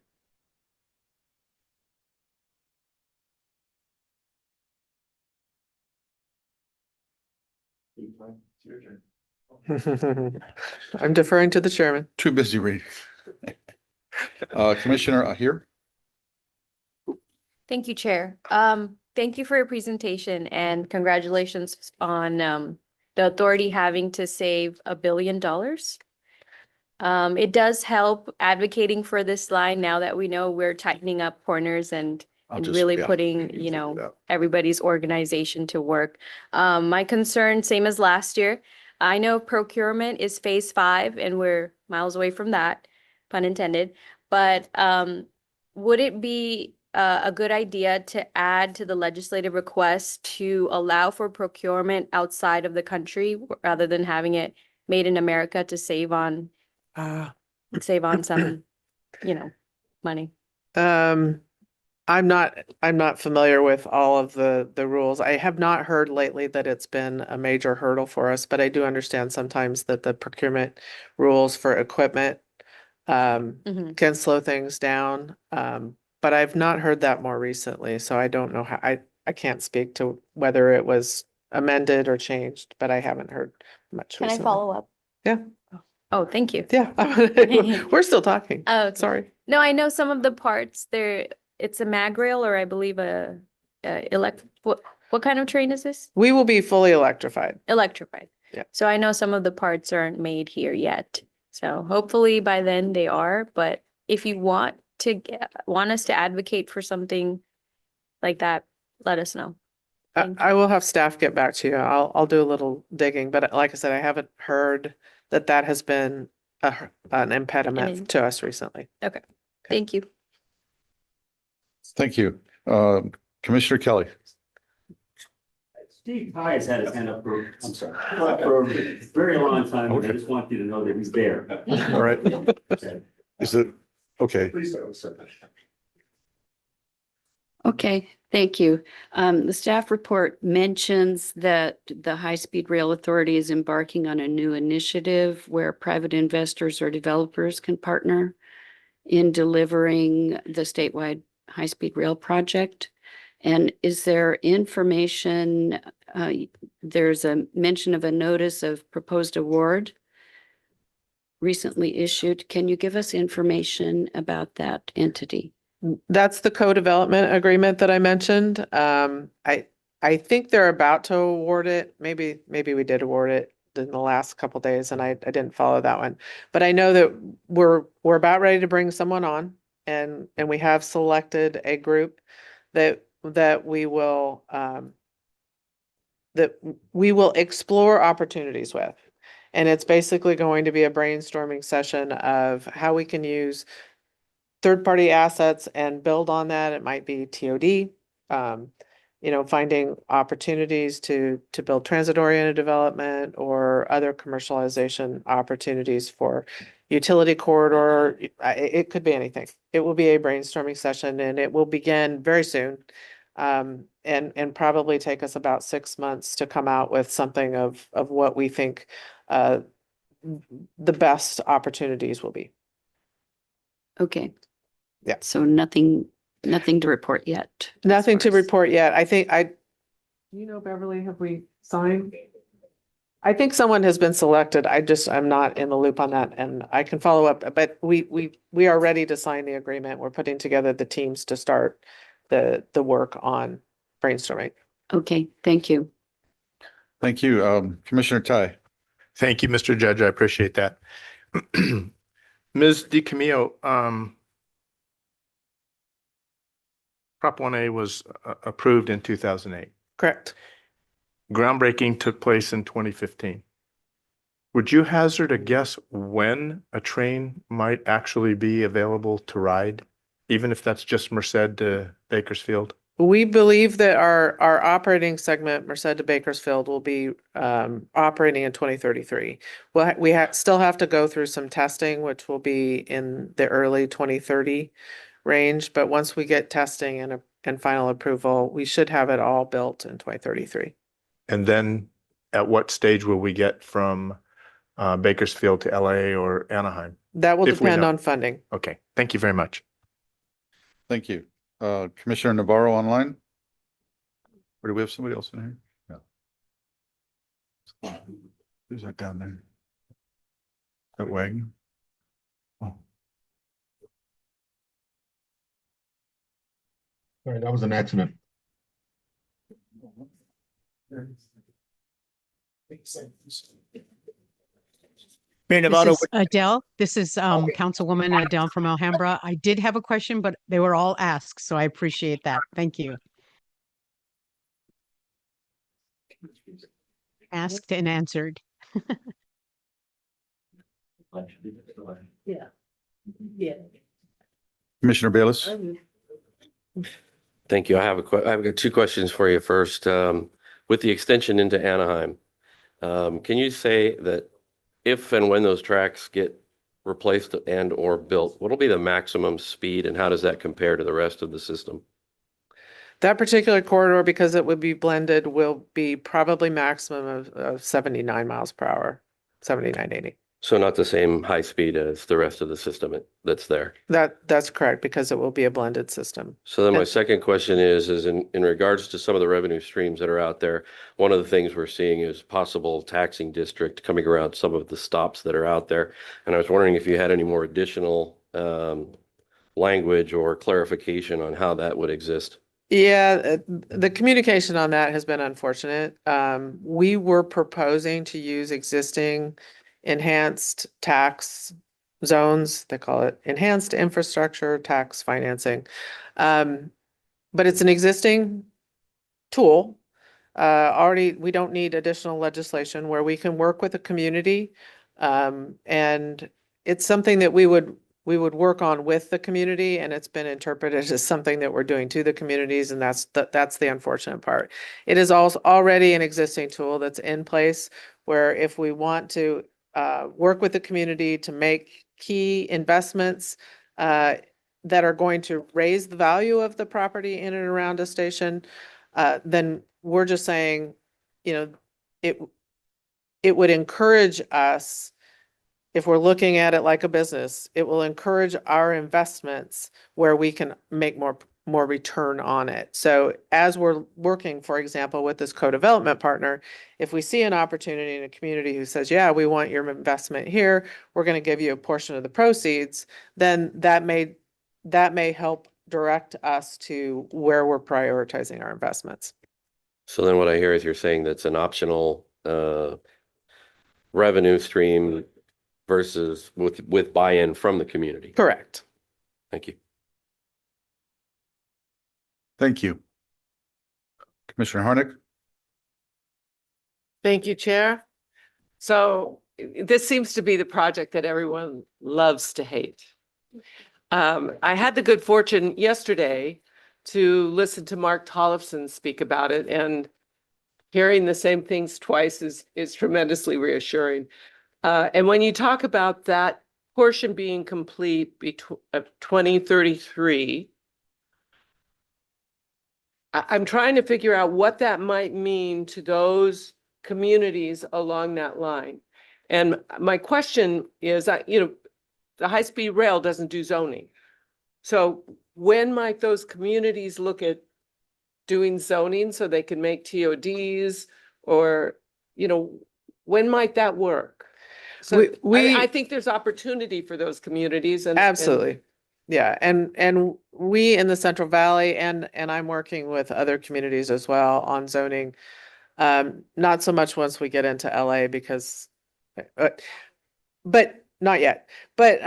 I'm deferring to the chairman. Too busy reading. Commissioner here. Thank you, Chair. Thank you for your presentation and congratulations on the authority having to save $1 billion. It does help advocating for this line now that we know we're tightening up corners and really putting, everybody's organization to work. My concern, same as last year, I know procurement is phase 5 and we're miles away from that, pun intended. But would it be a good idea to add to the legislative request to allow for procurement outside of the country rather than having it made in America to save on some, money? I'm not familiar with all of the rules. I have not heard lately that it's been a major hurdle for us, but I do understand sometimes that the procurement rules for equipment can slow things down. But I've not heard that more recently, so I don't know how, I can't speak to whether it was amended or changed, but I haven't heard much Can I recently. follow up? Yeah, Oh, thank you. yeah. We're still talking. Oh, okay. Sorry. No, I know some of the parts there, it's a mag rail or I believe a what kind of train is this? We will be fully electrified. Electrified. Yeah. So I know some of the parts aren't made here yet. So hopefully by then they are, but if you want us to advocate for something like that, let us know. Thank I will have staff get back to you. I'll do a little digging, but like I said, I haven't heard that has been an impediment to us recently. Okay. Thank you. Thank you. Commissioner Kelly. Steve Pye has had his hand up for, I'm sorry, for a very long time. And I just want you to know that he's there. All right. Is it, okay. Please don't say that. Okay, thank you. The staff report mentions that the High-Speed Rail Authority is embarking on a new initiative where private investors or developers can partner in delivering the statewide high-speed rail project. And is there information, there's a mention of a notice of proposed award recently issued. Can you give us information about that entity? That's the co-development agreement that I mentioned. I think they're about to award it. Maybe we did award it in the last couple days and I didn't follow that one. But I know that we're about ready to bring someone on and we have selected a group that we will explore opportunities with. And it's basically going to be a brainstorming session of how we can use third-party assets and build on that. It might be TOD, finding opportunities to build transit-oriented development or other commercialization opportunities for utility corridor. It could be anything. It will be a brainstorming session and it will begin very soon. And probably take us about 6 months to come out with something of what we think the best opportunities will be. Okay. Yeah. So nothing to report yet. Nothing to report yet. Beverly, have we signed? I think someone has been selected. I'm not in the loop on that and I can follow up, but we are ready to sign the agreement. We're putting together the teams to start the work on brainstorming. Okay, thank you. Thank you. Commissioner Tai. Thank you, Mr. Judge. I appreciate that. Ms. DiCamillo, Prop 1A was approved in 2008. Correct. Groundbreaking took place in 2015. Would you hazard a guess when a train might actually be available to ride, even if that's just Merced to Bakersfield? We believe that our operating segment, Merced to Bakersfield, will be operating in 2033. Well, we still have to go through some testing, which will be in the early 2030 range. But once we get testing and final approval, we should have it all built in 2033. And then at what stage will we get from Bakersfield to LA or Anaheim? That will if we depend know? on funding. Okay, thank you very much. Thank you. Commissioner Navarro online? Or do we have somebody else in here? No. Who's that down there? That Wagner? Oh. Sorry, that was an accident. Mayor This Navarro, is Adele. This is Councilwoman Adele from Alhambra. I did have a question, but they were all asked, so I appreciate that. Thank you. Asked and answered. Yeah. Yeah. Commissioner Bayless? Thank you. I've got two questions for you. First, with the extension into Anaheim, can you say that if and when those tracks get replaced and or built, what'll be the maximum speed and how does that compare to the rest of the system? That particular corridor, because it would be blended, will be probably maximum of 79 miles per hour, 79, 80. So not the same high speed as the rest of the system that's there. That's correct, because it will be a blended system. So then my And- second question is in regards to some of the revenue streams that are out there, one of the things we're seeing is possible taxing district coming around some of the stops that are out there. And I was wondering if you had any more additional language or clarification on how that would exist. Yeah, the communication on that has been unfortunate. We were proposing to use existing enhanced tax zones. They call it enhanced infrastructure tax financing. But it's an existing tool. Already, we don't need additional legislation where we can work with the community. And it's something that we would work on with the community, and it's been interpreted as something that we're doing to the communities, and that's the unfortunate part. It is also already an existing tool that's in place where if we want to work with the community to make key investments that are going to raise the value of the property in and around a station, then we're just saying, you know, it would encourage us, if we're looking at it like a business, it will encourage our investments where we can make more return on it. So as we're working, for example, with this co-development partner, if we see an opportunity in a community who says, yeah, we want your investment here, we're going to give you a portion of the proceeds, then that may help direct us to where we're prioritizing our investments. So then what I hear is you're saying that's an optional revenue stream versus with buy-in from the community. Correct. Thank you. Thank you. Commissioner Harnick? Thank you, Chair. So this seems to be the project that everyone loves to hate. I had the good fortune yesterday to listen to Mark Tollefson speak about it, and hearing the same things twice is tremendously reassuring. And when you talk about that portion being complete between 2033, I'm trying to figure out what that might mean to those communities along that line. And my question is, the high-speed rail doesn't do zoning. So when might those communities look at doing zoning so they can make TODs, or, when might that work? So I think there's opportunity for those communities. And Absolutely. Yeah. And we in the Central Valley, and I'm working with other communities as well on zoning. Not so much once we get into LA because, but not yet. But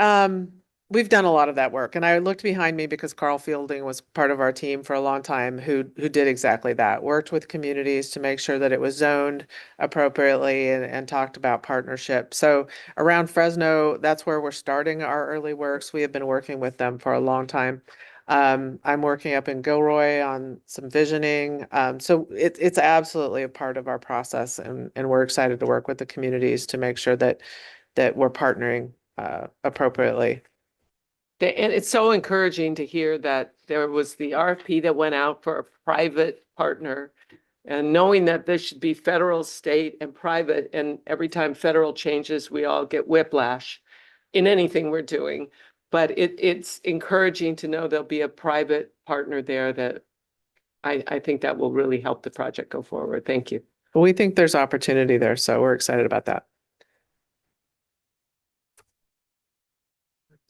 we've done a lot of that work. And I looked behind me because Carl Fielding was part of our team for a long time who did exactly that, worked with communities to make sure that it was zoned appropriately and talked about partnership. So around Fresno, that's where we're starting our early works. We have been working with them for a long time. I'm working up in Gilroy on some visioning. So it's absolutely a part of our process, and we're excited to work with the communities to make sure that we're partnering appropriately. And it's so encouraging to hear that there was the RFP that went out for a private partner, and knowing that this should be federal, state, and private, and every time federal changes, we all get whiplash in anything we're doing. But it's encouraging to know there'll be a private partner there that I think that will really help the project go forward. Thank you. We think there's opportunity there, so we're excited about that.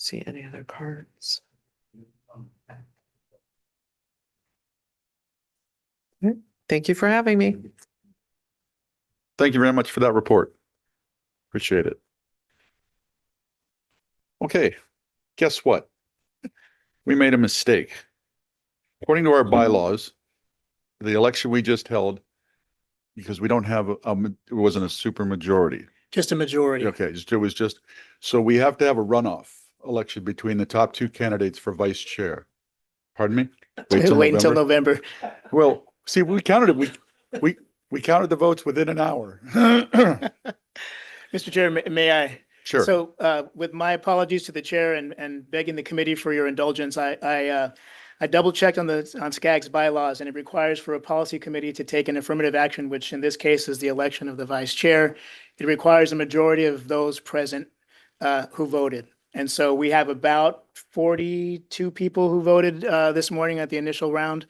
See any other cards? Okay. Thank you for having me. Thank you very much for that report. Appreciate it. Okay, guess what? We made a mistake. According to our bylaws, the election we just held, because we don't have it wasn't a super majority. Just a majority. Okay, it was just, so we have to have a runoff election between the top two candidates for vice chair. Pardon me? Wait until November. Well, see, we counted it. We counted the votes within an hour. Mr. Chair, may I? Sure. So with my apologies to the chair and begging the committee for your indulgence, I I double checked on SCAG's bylaws, and it requires for a policy committee to take an affirmative action, which in this case is the election of the vice chair. It requires a majority of those present who voted. And so we have about 42 people who voted this morning at the initial round.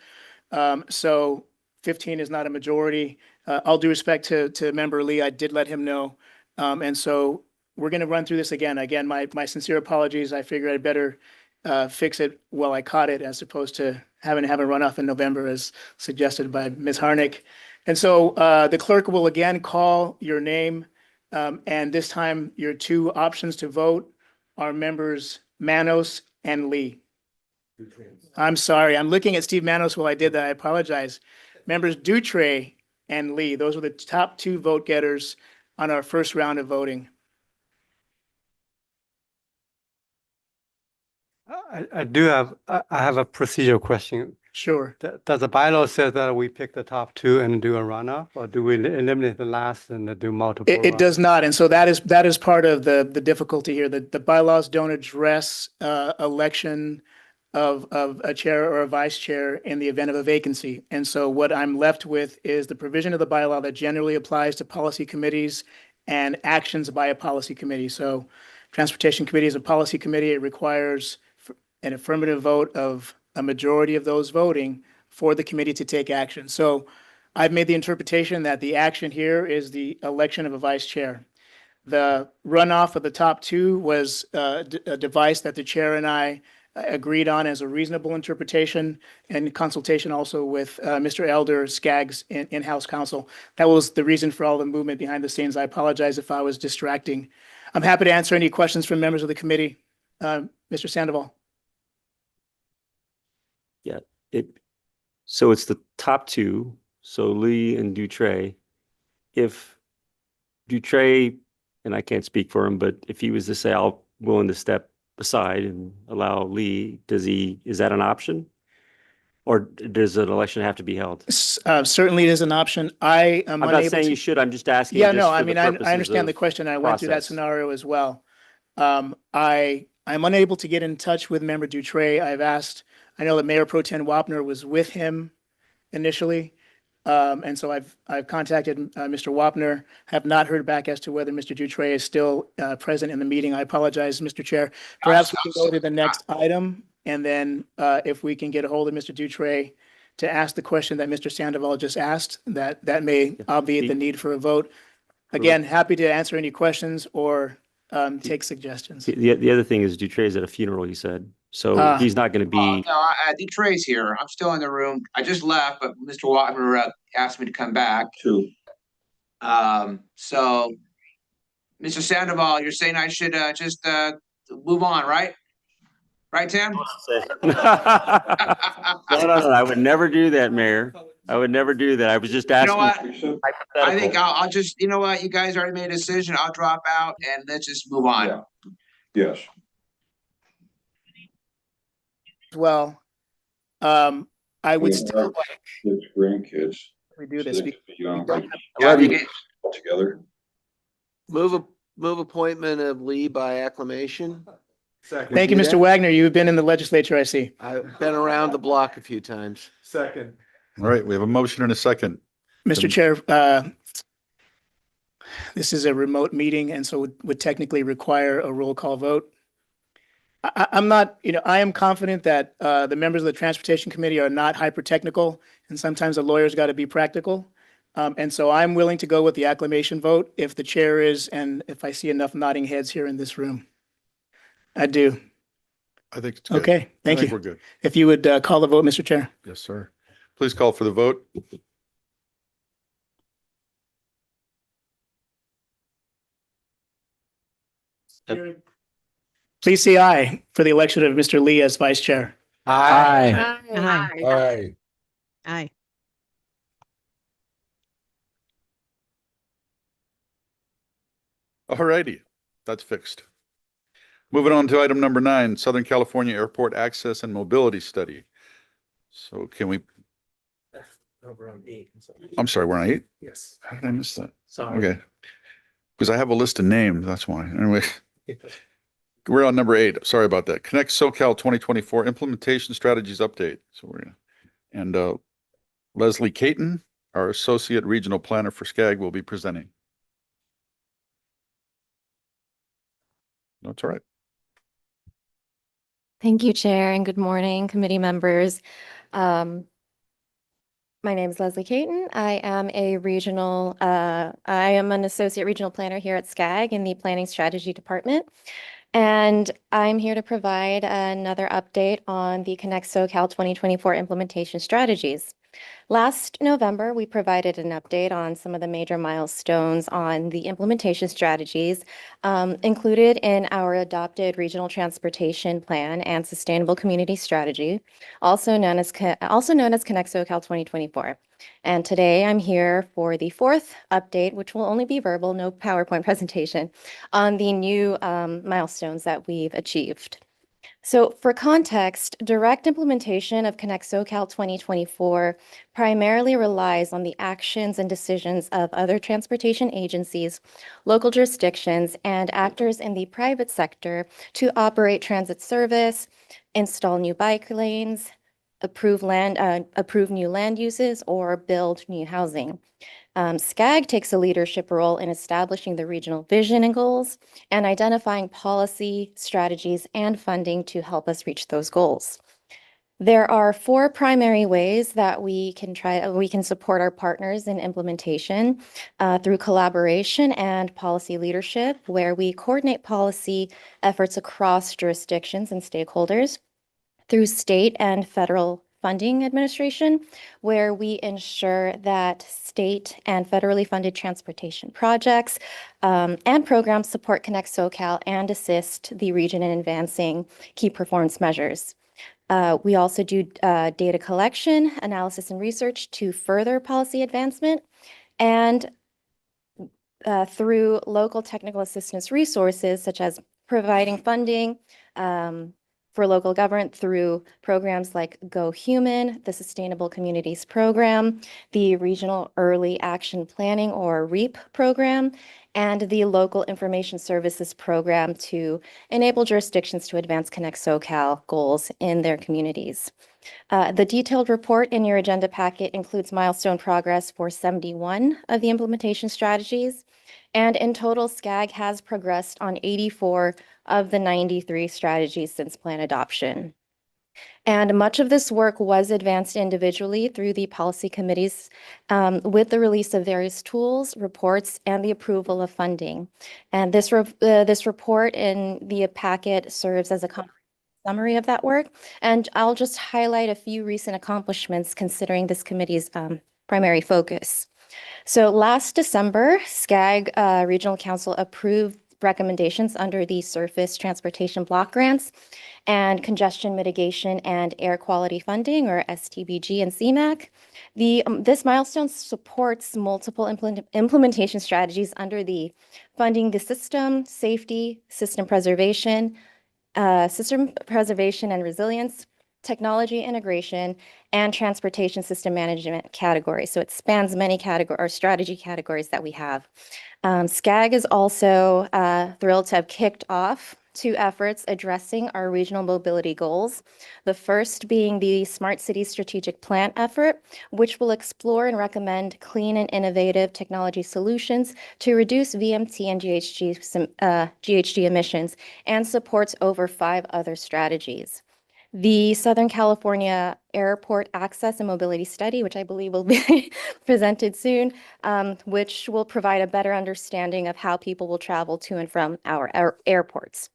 So 15 is not a majority. All due respect to Member Lee, I did let him know. And so we're going to run through this again. Again, my sincere apologies. I figured I'd better fix it while I caught it, as opposed to having a runoff in November, as suggested by Ms. Harnick. And so the clerk will again call your name, and this time your two options to vote are members Manos and Lee. I'm sorry, I'm looking at Steve Manos while I did that. I apologize. Members Dutre and Lee, those were the top two vote getters on our first round of voting. I have a procedural question. Sure. Does the bylaw say that we pick the top two and do a runoff, or do we eliminate the last and do multiple? It does not, and so that is part of the difficulty here. The bylaws don't address election of a chair or a vice chair in the event of a vacancy. And so what I'm left with is the provision of the bylaw that generally applies to policy committees and actions by a policy committee. So Transportation Committee is a policy committee. It requires an affirmative vote of a majority of those voting for the committee to take action. So I've made the interpretation that the action here is the election of a vice chair. The runoff of the top two was a device that the chair and I agreed on as a reasonable interpretation, and consultation also with Mr. Elder, SCAG's in-house counsel. That was the reason for all the movement behind the scenes. I apologize if I was distracting. I'm happy to answer any questions from members of the committee. Mr. Sandoval. Yeah, so it's the top two, so Lee and Dutre. If Dutre, and I can't speak for him, but if he was to say, I'm willing to step aside and allow Lee, is that an option? Or does an election have to be held? Certainly it is an option. I'm not saying you should, I'm just asking. Yeah, just no, for I the mean, I purposes understand of the question. I went through that process. scenario as well. I'm unable to get in touch with Member Dutre. I know that Mayor Pro Tem Wapner was with him initially. And so I've contacted Mr. Wapner, have not heard back as to whether Mr. Dutre is still present in the meeting. I apologize, Mr. Chair. Perhaps we can go to the next item, and then if we can get a hold of Mr. Dutre to ask the question that Mr. Sandoval just asked, that may obviate the need for a vote. Again, happy to answer any questions or take suggestions. The other thing is Dutre is at a funeral, you said, so he's not going to be. No, Dutre's here. I'm still in the room. I just left, but Mr. Wapner asked me to come back. So, Mr. Sandoval, you're saying I should just move on, right? Right, Tim? No, I would never do that, Mayor. I would never do that. I was just asking. You know what? I think I'll just, you know what? You guys already made a decision. I'll drop out and let's just move on. Yeah. Yes. Well, I would still like Six grandkids. we do this. Six young together. Move appointment of Lee by acclamation. Thank you, Mr. Wagner. You've been in the legislature, I see. I've been around the block a few times. Second. All right, we have a motion and a second. Mr. Chair, this is a remote meeting, and so would technically require a roll call vote. I'm not, I am confident that the members of the Transportation Committee are not hyper technical, and sometimes a lawyer's got to be practical. And so I'm willing to go with the acclamation vote if the chair is, and if I see enough nodding heads here in this room. I do. I think it's good. Okay, thank you. We're good. If you would call the vote, Mr. Chair. Yes, sir. Please call for the vote. Please say aye for the election of Mr. Lee as vice chair. Aye. Aye. Aye. All righty, that's fixed. Moving on to item number 9, Southern California Airport Access and Mobility Study. So can we, Over on 8. I'm sorry, we're on 8? Yes. How did I miss that? Sorry. Okay. Because I have a list of names, that's why. Anyway. we're on number 8. Sorry about that. Connect SoCal 2024 implementation strategies update. So we're gonna, and Leslie Caton, our associate regional planner for SCAG, will be presenting. No, it's all right. Thank you, Chair, and good morning, committee members. My name is Leslie Caton. I am an associate regional planner here at SCAG in the Planning Strategy Department. And I'm here to provide another update on the Connect SoCal 2024 implementation strategies. Last November, we provided an update on some of the major milestones on the implementation strategies included in our adopted regional transportation plan and sustainable community strategy, also known as Connect SoCal 2024. And today I'm here for the 4th update, which will only be verbal, no PowerPoint presentation, on the new milestones that we've achieved. So for context, direct implementation of Connect SoCal 2024 primarily relies on the actions and decisions of other transportation agencies, local jurisdictions, and actors in the private sector to operate transit service, install new bike lanes, approve new land uses, or build new housing. SCAG takes a leadership role in establishing the regional vision and goals and identifying policy, strategies, and funding to help us reach those goals. There are 4 primary ways that we can support our partners in implementation through collaboration and policy leadership, where we coordinate policy efforts across jurisdictions and stakeholders, through state and federal funding administration, where we ensure that state and federally funded transportation projects and programs support Connect SoCal and assist the region in advancing key performance measures. We also do data collection, analysis, and research to further policy advancement, and through local technical assistance resources, such as providing funding for local government through programs like Go Human, the Sustainable Communities Program, the Regional Early Action Planning or REAP program, and the Local Information Services Program to enable jurisdictions to advance Connect SoCal goals in their communities. The detailed report in your agenda packet includes milestone progress for 71 of the implementation strategies. And in total, SCAG has progressed on 84 of the 93 strategies since plan adoption. And much of this work was advanced individually through the policy committees with the release of various tools, reports, and the approval of funding. And this report in the packet serves as a summary of that work. And I'll just highlight a few recent accomplishments considering this committee's primary focus. So last December, SCAG Regional Council approved recommendations under the Surface Transportation Block Grants and Congestion Mitigation and Air Quality Funding, or STBG and CMAQ. This milestone supports multiple implementation strategies under the Funding the System, Safety, System Preservation and Resilience, Technology Integration, and Transportation System Management categories. So it spans many strategy categories that we have. SCAG is also thrilled to have kicked off 2 efforts addressing our regional mobility goals. The first being the Smart City Strategic Plan effort, which will explore and recommend clean and innovative technology solutions to reduce VMT and GHG emissions, and supports over 5 other strategies. The Southern California Airport Access and Mobility Study, which I believe will be presented soon, which will provide a better understanding of how people will travel to and from our airports.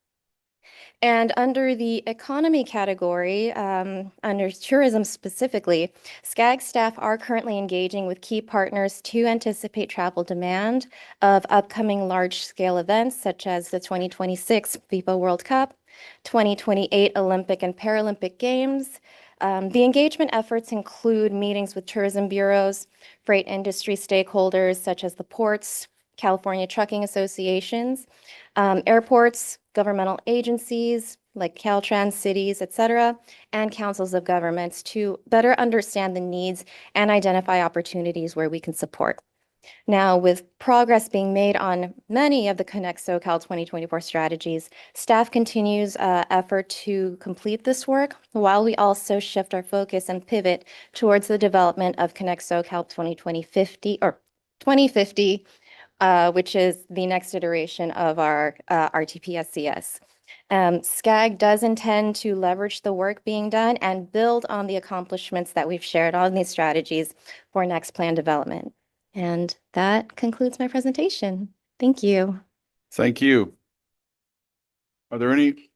And under the economy category, under tourism specifically, SCAG staff are currently engaging with key partners to anticipate travel demand of upcoming large-scale events such as the 2026 FIFA World Cup, 2028 Olympic and Paralympic Games. The engagement efforts include meetings with tourism bureaus, freight industry stakeholders such as the ports, California trucking associations, airports, governmental agencies like Caltrans, cities, etc., and councils of governments to better understand the needs and identify opportunities where we can support. Now, with progress being made on many of the Connect SoCal 2024 strategies, staff continues effort to complete this work while we also shift our focus and pivot towards the development of Connect SoCal 2050, which is the next iteration of our RTP SCS. SCAG does intend to leverage the work being done and build on the accomplishments that we've shared on these strategies for next plan development. And that concludes my presentation. Thank you. Thank you. Are there any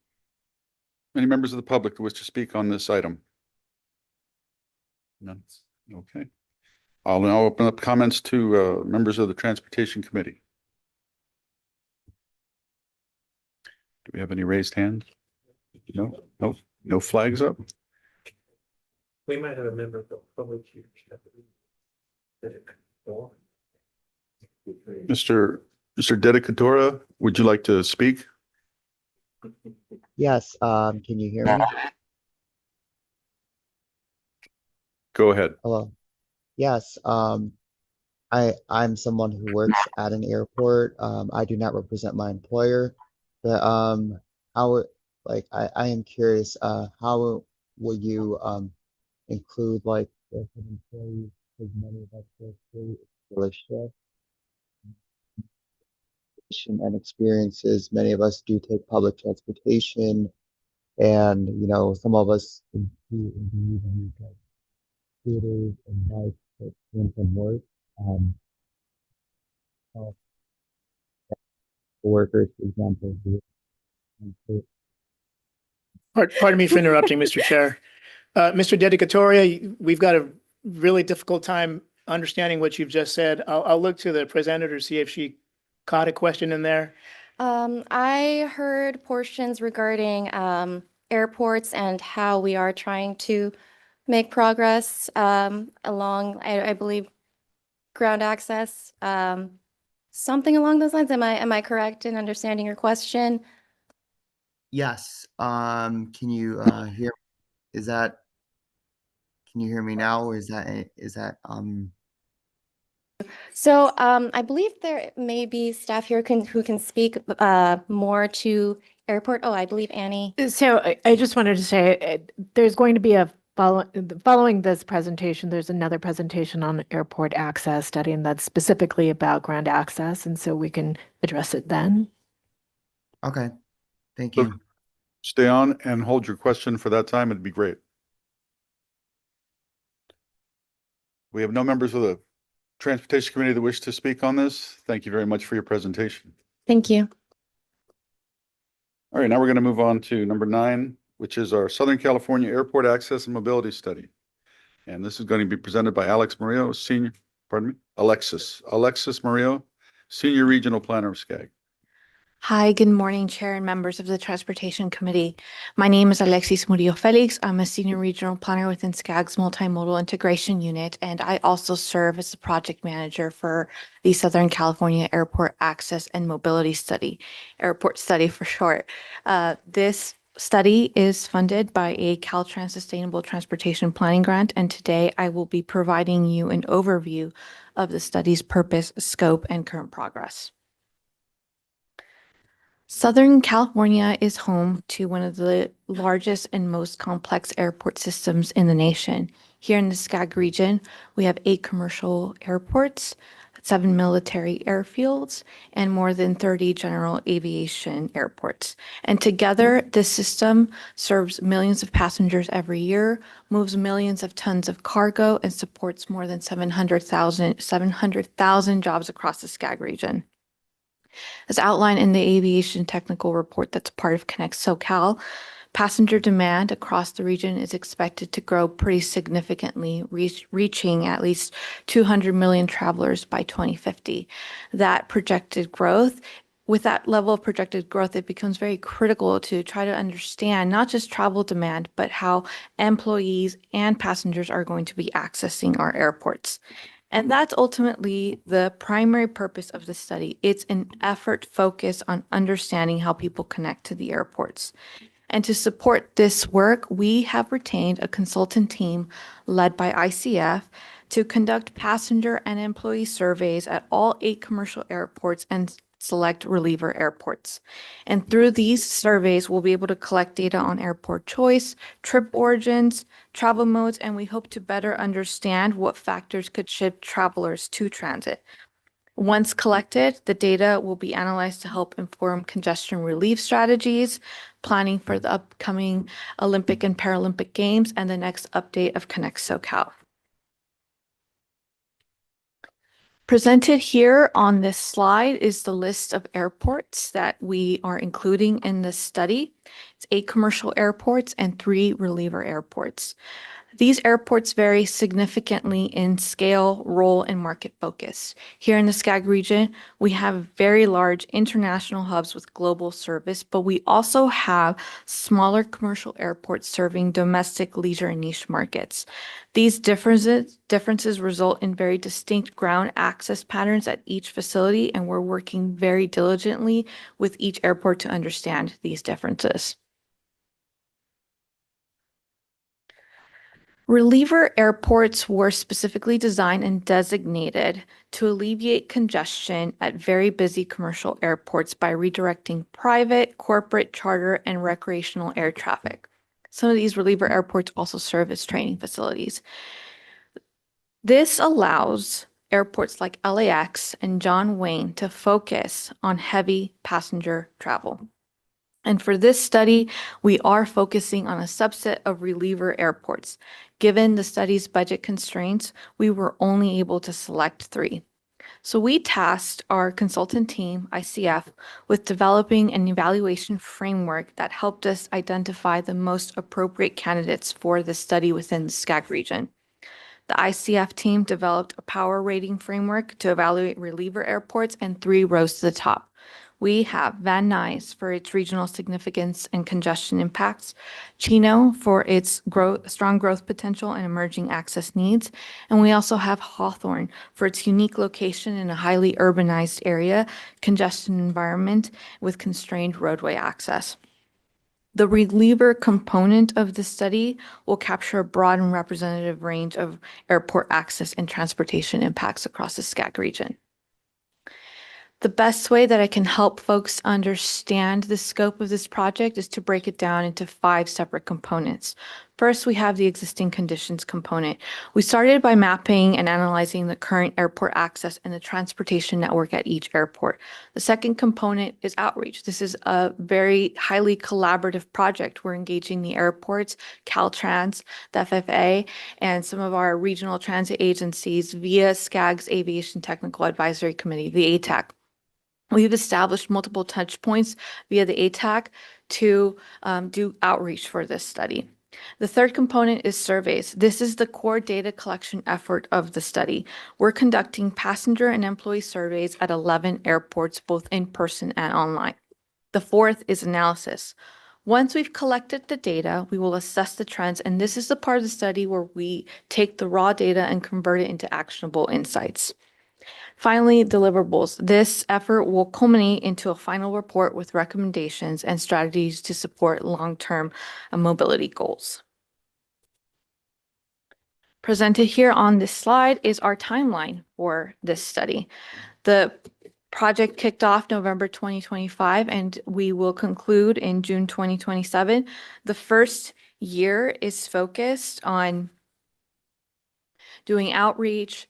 members of the public who wish to speak on this item? None. Okay. I'll now open up comments to members of the Transportation Committee. Do we have any raised hands? No flags up? We might have a member of the public here. Mr. Dedicatora, would you like to speak? Yes, can you hear me? Go ahead. Hello. Yes, I'm someone who works at an airport. I do not represent my employer, but I am curious, how will you include like the employees, because many of us work for shift and experiences. Many of us do take public transportation, and some of us do scooters and bikes that came from work. Workers, for example. Pardon me for interrupting, Mr. Chair. Mr. Dedicatoria, we've got a really difficult time understanding what you've just said. I'll look to the presenter to see if she caught a question in there. I heard portions regarding airports and how we are trying to make progress along, I believe, ground access. Something along those lines. Am I correct in understanding your question? Yes. Can you hear? Can you hear me now, or is that? So I believe there may be staff here who can speak more to airport. Oh, I believe Annie. So I just wanted to say there's going to be a following this presentation, there's another presentation on airport access study, and that's specifically about ground access. And so we can address it then. Okay. Thank you. Stay on and hold your question for that time. It'd be great. We have no members of the Transportation Committee that wish to speak on this. Thank you very much for your presentation. Thank you. All right, now we're going to move on to number 9, which is our Southern California Airport Access and Mobility Study. And this is going to be presented by Alexis Murillo, Senior Regional Planner of SCAG. Hi, good morning, Chair and members of the Transportation Committee. My name is Alexis Murillo Felix. I'm a Senior Regional Planner within SCAG's Multimodal Integration Unit, and I also serve as the Project Manager for the Southern California Airport Access and Mobility Study, Airport Study for short. This study is funded by a Caltrans Sustainable Transportation Planning Grant, and today I will be providing you an overview of the study's purpose, scope, and current progress. Southern California is home to one of the largest and most complex airport systems in the nation. Here in the SCAG region, we have 8 commercial airports, 7 military airfields, and more than 30 general aviation airports. And together, this system serves millions of passengers every year, moves millions of tons of cargo, and supports more than 700,000 jobs across the SCAG region. As outlined in the aviation technical report that's part of Connect SoCal, passenger demand across the region is expected to grow pretty significantly, reaching at least 200 million travelers by 2050. With that level of projected growth, it becomes very critical to try to understand not just travel demand, but how employees and passengers are going to be accessing our airports. And that's ultimately the primary purpose of the study. It's an effort focused on understanding how people connect to the airports. And to support this work, we have retained a consultant team led by ICF to conduct passenger and employee surveys at all 8 commercial airports and select reliever airports. And through these surveys, we'll be able to collect data on airport choice, trip origins, travel modes, and we hope to better understand what factors could shift travelers to transit. Once collected, the data will be analyzed to help inform congestion relief strategies, planning for the upcoming Olympic and Paralympic Games, and the next update of Connect SoCal. Presented here on this slide is the list of airports that we are including in this study. It's 8 commercial airports and 3 reliever airports. These airports vary significantly in scale, role, and market focus. Here in the SCAG region, we have very large international hubs with global service, but we also have smaller commercial airports serving domestic leisure and niche markets. These differences result in very distinct ground access patterns at each facility, and we're working very diligently with each airport to understand these differences. Reliever airports were specifically designed and designated to alleviate congestion at very busy commercial airports by redirecting private, corporate, charter, and recreational air traffic. Some of these reliever airports also serve as training facilities. This allows airports like LAX and John Wayne to focus on heavy passenger travel. And for this study, we are focusing on a subset of reliever airports. Given the study's budget constraints, we were only able to select 3. So we tasked our consultant team, ICF, with developing an evaluation framework that helped us identify the most appropriate candidates for the study within the SCAG region. The ICF team developed a power rating framework to evaluate reliever airports and 3 rose to the top. We have Van Nuys for its regional significance and congestion impacts, Chino for its strong growth potential and emerging access needs, and we also have Hawthorne for its unique location in a highly urbanized area, congestion environment with constrained roadway access. The reliever component of the study will capture a broad and representative range of airport access and transportation impacts across the SCAG region. The best way that I can help folks understand the scope of this project is to break it down into 5 separate components. First, we have the existing conditions component. We started by mapping and analyzing the current airport access and the transportation network at each airport. The second component is outreach. This is a very highly collaborative project. We're engaging the airports, Caltrans, the FFA, and some of our regional transit agencies via SCAG's Aviation Technical Advisory Committee, the ATAC. We've established multiple touch points via the ATAC to do outreach for this study. The third component is surveys. This is the core data collection effort of the study. We're conducting passenger and employee surveys at 11 airports, both in person and online. The fourth is analysis. Once we've collected the data, we will assess the trends, and this is the part of the study where we take the raw data and convert it into actionable insights. Finally, deliverables. This effort will culminate into a final report with recommendations and strategies to support long-term mobility goals. Presented here on this slide is our timeline for this study. The project kicked off November 2025, and we will conclude in June 2027. The first year is focused on doing outreach,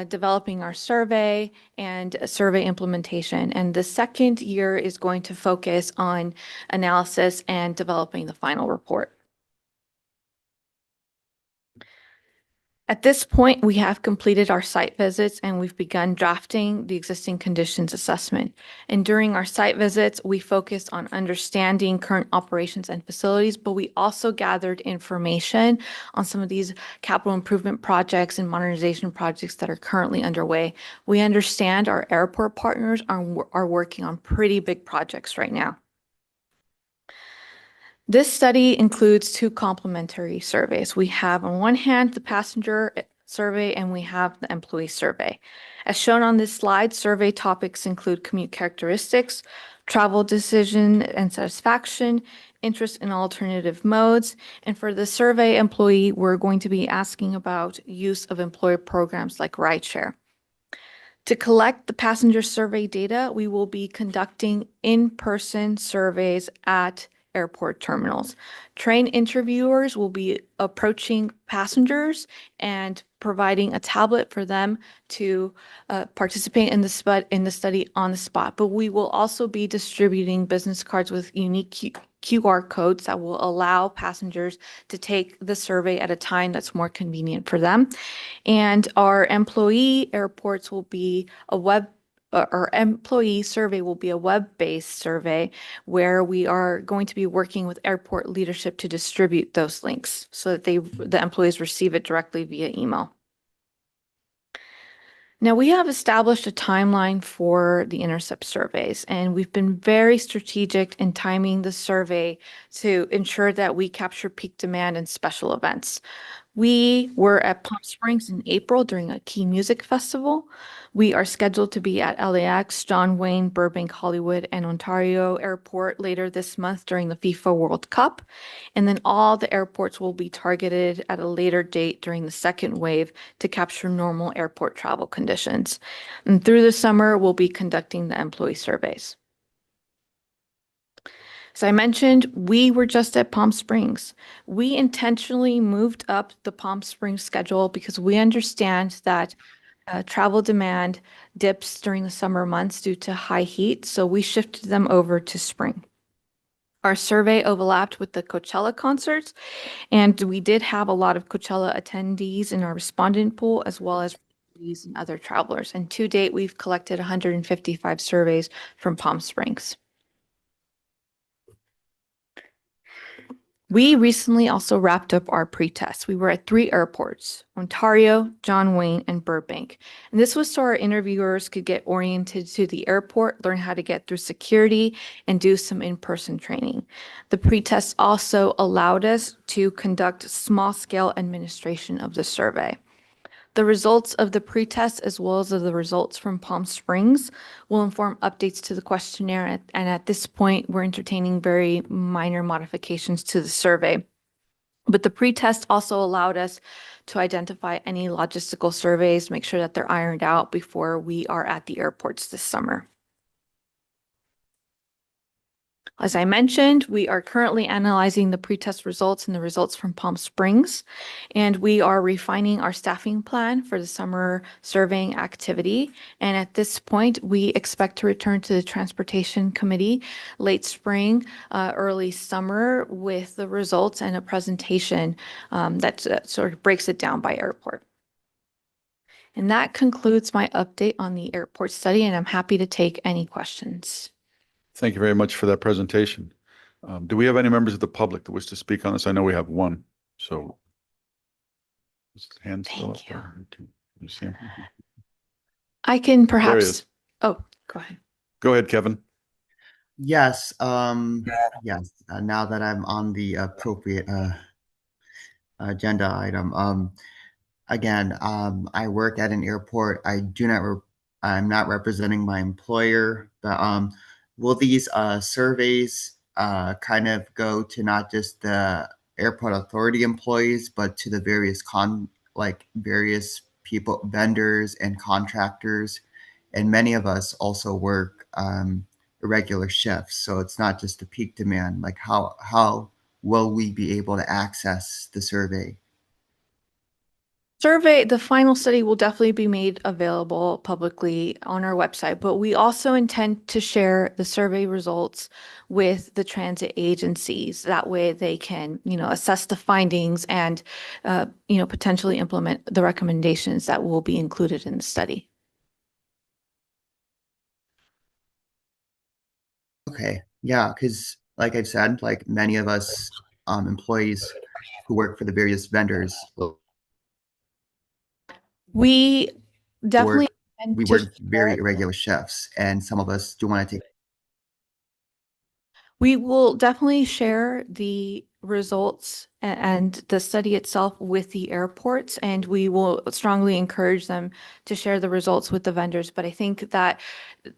developing our survey and survey implementation. And the second year is going to focus on analysis and developing the final report. At this point, we have completed our site visits and we've begun drafting the existing conditions assessment. And during our site visits, we focused on understanding current operations and facilities, but we also gathered information on some of these capital improvement projects and modernization projects that are currently underway. We understand our airport partners are working on pretty big projects right now. This study includes 2 complementary surveys. We have on one hand the passenger survey and we have the employee survey. As shown on this slide, survey topics include commute characteristics, travel decision and satisfaction, interest in alternative modes. And for the survey employee, we're going to be asking about use of employer programs like rideshare. To collect the passenger survey data, we will be conducting in-person surveys at airport terminals. Train interviewers will be approaching passengers and providing a tablet for them to participate in the study on the spot. But we will also be distributing business cards with unique QR codes that will allow passengers to take the survey at a time that's more convenient for them. And our employee airports will be our employee survey will be a web-based survey where we are going to be working with airport leadership to distribute those links so that the employees receive it directly via email. Now, we have established a timeline for the intercept surveys, and we've been very strategic in timing the survey to ensure that we capture peak demand and special events. We were at Palm Springs in April during a key music festival. We are scheduled to be at LAX, John Wayne, Burbank, Hollywood, and Ontario Airport later this month during the FIFA World Cup. And then all the airports will be targeted at a later date during the second wave to capture normal airport travel conditions. And through the summer, we'll be conducting the employee surveys. As I mentioned, we were just at Palm Springs. We intentionally moved up the Palm Springs schedule because we understand that travel demand dips during the summer months due to high heat, so we shifted them over to spring. Our survey overlapped with the Coachella concerts, and we did have a lot of Coachella attendees in our respondent pool, as well as and other travelers. And to date, we've collected 155 surveys from Palm Springs. We recently also wrapped up our pre-test. We were at 3 airports, Ontario, John Wayne, and Burbank. And this was so our interviewers could get oriented to the airport, learn how to get through security, and do some in-person training. The pre-test also allowed us to conduct small-scale administration of the survey. The results of the pretest, as well as the results from Palm Springs, will inform updates to the questionnaire. And at this point, we're entertaining very minor modifications to the survey. But the pretest also allowed us to identify any logistical surveys, make sure that they're ironed out before we are at the airports this summer. As I mentioned, we are currently analyzing the pretest results and the results from Palm Springs, and we are refining our staffing plan for the summer surveying activity. And at this point, we expect to return to the Transportation Committee late spring, early summer with the results and a presentation that sort of breaks it down by airport. And that concludes my update on the airport study, and I'm happy to take any questions. Thank you very much for that presentation. Do we have any members of the public that wish to speak on this? I know we have one, so. Is his hand still up there? Can you see him? I can There he perhaps, is. oh, go ahead. Go ahead, Kevin. Yes, yes, now that I'm on the appropriate agenda item, again, I work at an airport. I'm not representing my employer, but will these surveys kind of go to not just the airport authority employees, but to the various various people, vendors and contractors? And many of us also work irregular shifts, so it's not just the peak demand. Like how will we be able to access the survey? Survey, the final study will definitely be made available publicly on our website, but we also intend to share the survey results with the transit agencies. That way they can, assess the findings and, potentially implement the recommendations that will be included in the study. Okay, yeah, because like I've said, like many of us employees who work for the various vendors, We definitely we work very irregular shifts, and some of us do want to take. We will definitely share the results and the study itself with the airports, and we will strongly encourage them to share the results with the vendors. But I think that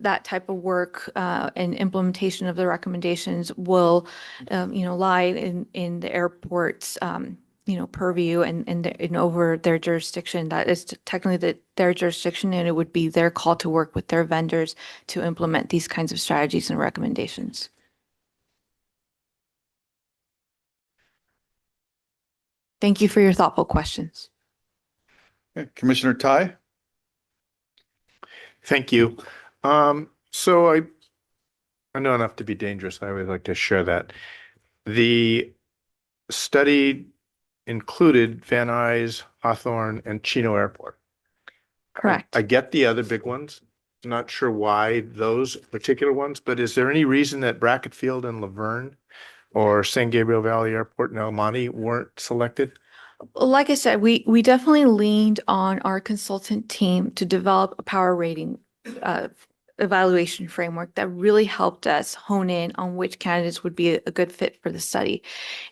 that type of work and implementation of the recommendations will, lie in the airports, purview and over their jurisdiction. That is technically their jurisdiction, and it would be their call to work with their vendors to implement these kinds of strategies and recommendations. Thank you for your thoughtful questions. Okay, Commissioner Tai? Thank you. So I know enough to be dangerous. I always like to share that. The study included Van Nuys, Hawthorne, and Chino Airport. Correct. I get the other big ones. Not sure why those particular ones, but is there any reason that Brackett Field and Laverne or San Gabriel Valley Airport and El Monte weren't selected? Like I said, we definitely leaned on our consultant team to develop a power rating evaluation framework that really helped us hone in on which candidates would be a good fit for the study.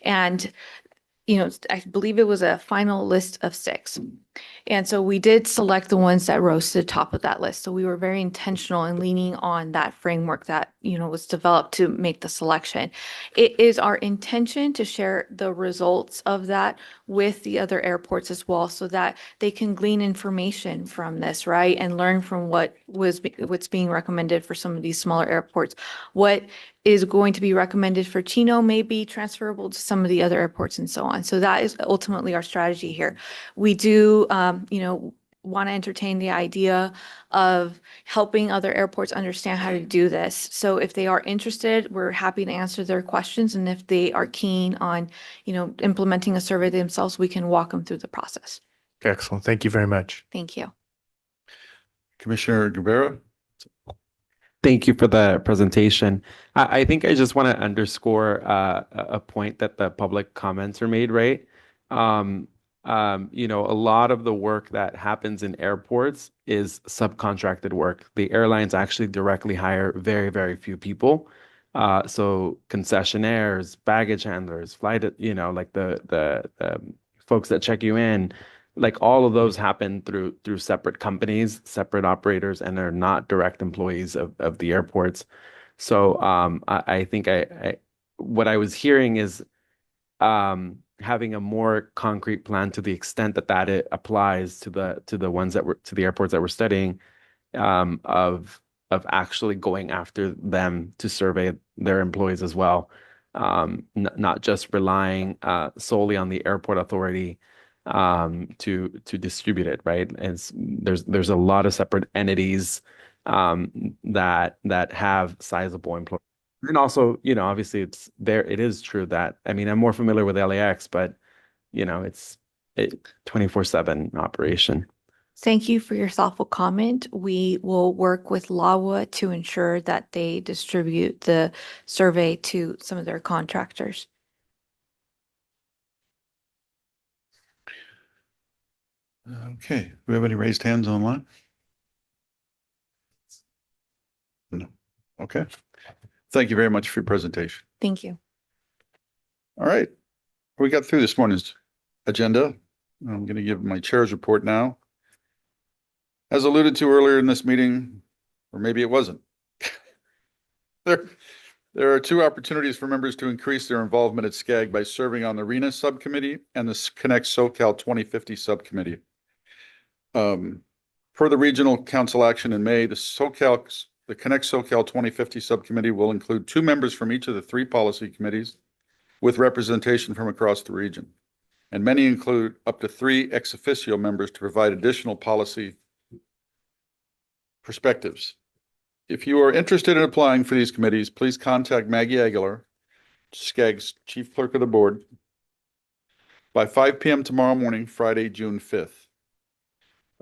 And, I believe it was a final list of 6. And so we did select the ones that rose to the top of that list. So we were very intentional in leaning on that framework that, was developed to make the selection. It is our intention to share the results of that with the other airports as well, so that they can glean information from this, right? And learn from what's being recommended for some of these smaller airports. What is going to be recommended for Chino may be transferable to some of the other airports and so on. So that is ultimately our strategy here. We do, want to entertain the idea of helping other airports understand how to do this. So if they are interested, we're happy to answer their questions. And if they are keen on, implementing a survey themselves, we can walk them through the process. Excellent. Thank you very much. Thank you. Commissioner Guevara? Thank you for the presentation. I think I just want to underscore a point that the public comments are made, right? A lot of the work that happens in airports is subcontracted work. The airlines actually directly hire very, very few people. So concessionaires, baggage handlers, flight, like the folks that check you in, like all of those happen through separate companies, separate operators, and they're not direct employees of the airports. So I think what I was hearing is having a more concrete plan to the extent that it applies to the ones to the airports that we're studying, of actually going after them to survey their employees as well, not just relying solely on the airport authority to distribute it, right? And there's a lot of separate entities that have sizable employees. And also, obviously it is true that, I'm more familiar with LAX, but it's 24/7 operation. Thank you for your thoughtful comment. We will work with LAWA to ensure that they distribute the survey to some of their contractors. Okay. Do we have any raised hands online? No. Okay. Thank you very much for your presentation. Thank you. All right. We got through this morning's agenda. I'm going to give my chair's report now. As alluded to earlier in this meeting, or maybe it wasn't, there are 2 opportunities for members to increase their involvement at SCAG by serving on the RENA subcommittee and the Connect SoCal 2050 subcommittee. Per the regional council action in May, the Connect SoCal 2050 subcommittee will include 2 members from each of the 3 policy committees with representation from across the region. And many include up to 3 ex officio members to provide additional policy perspectives. If you are interested in applying for these committees, please contact Maggie Aguilar, SCAG's Chief Clerk of the Board, by 5 p.m. tomorrow morning, Friday, June 5th.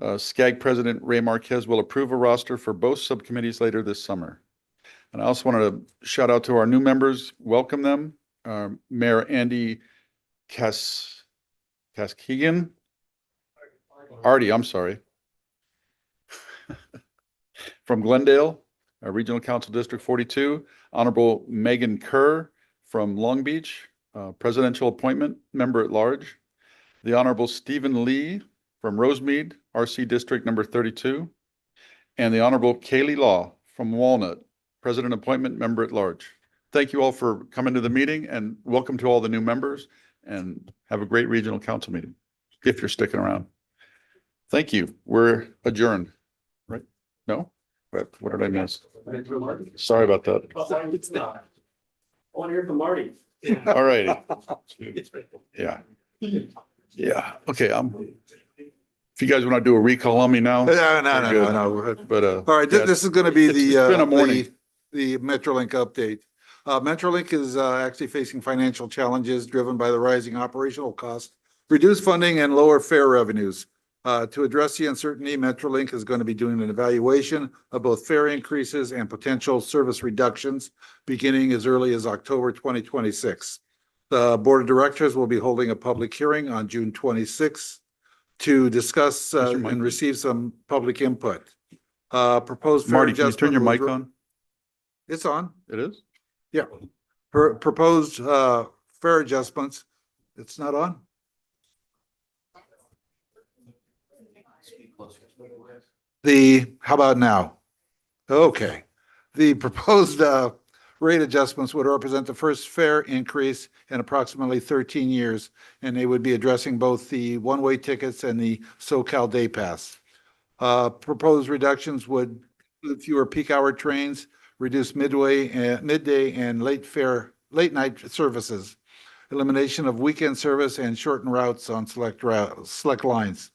SCAG President Ray Marquez will approve a roster for both subcommittees later this summer. And I also want to shout out to our new members, welcome them. Mayor Andy Kaskigan, Artie, I'm sorry, from Glendale, Regional Council District 42, Honorable Megan Kerr from Long Beach, Presidential Appointment Member at Large, the Honorable Stephen Lee from Rosemead, RC District number 32, and the Honorable Kaylee Law from Walnut, President Appointment Member at Large. Thank you all for coming to the meeting, and welcome to all the new members, and have a great regional council meeting if you're sticking around. Thank you. We're adjourned, right? No? What did I miss? Sorry about that. I want to hear from Marty. All righty. Yeah. Yeah. Okay. If you guys want to do a recall on me now. No. But, All right, this is going to be it's been a morning. the Metrolink update. Metrolink is actually facing financial challenges driven by the rising operational costs, reduced funding, and lower fare revenues. To address the uncertainty, Metrolink is going to be doing an evaluation of both fare increases and potential service reductions beginning as early as October 2026. The Board of Directors will be holding a public hearing on June 26th to discuss and receive some public input. Proposed fare Marty, can you turn your mic adjustment on? It's on. It is? Yeah. Proposed fare adjustments. It's not on? How about now? Okay. The proposed rate adjustments would represent the first fare increase in approximately 13 years, and they would be addressing both the one-way tickets and the SoCal Day Pass. Proposed reductions would include fewer peak hour trains, reduce midday and late night services, elimination of weekend service, and shortened routes on select lines.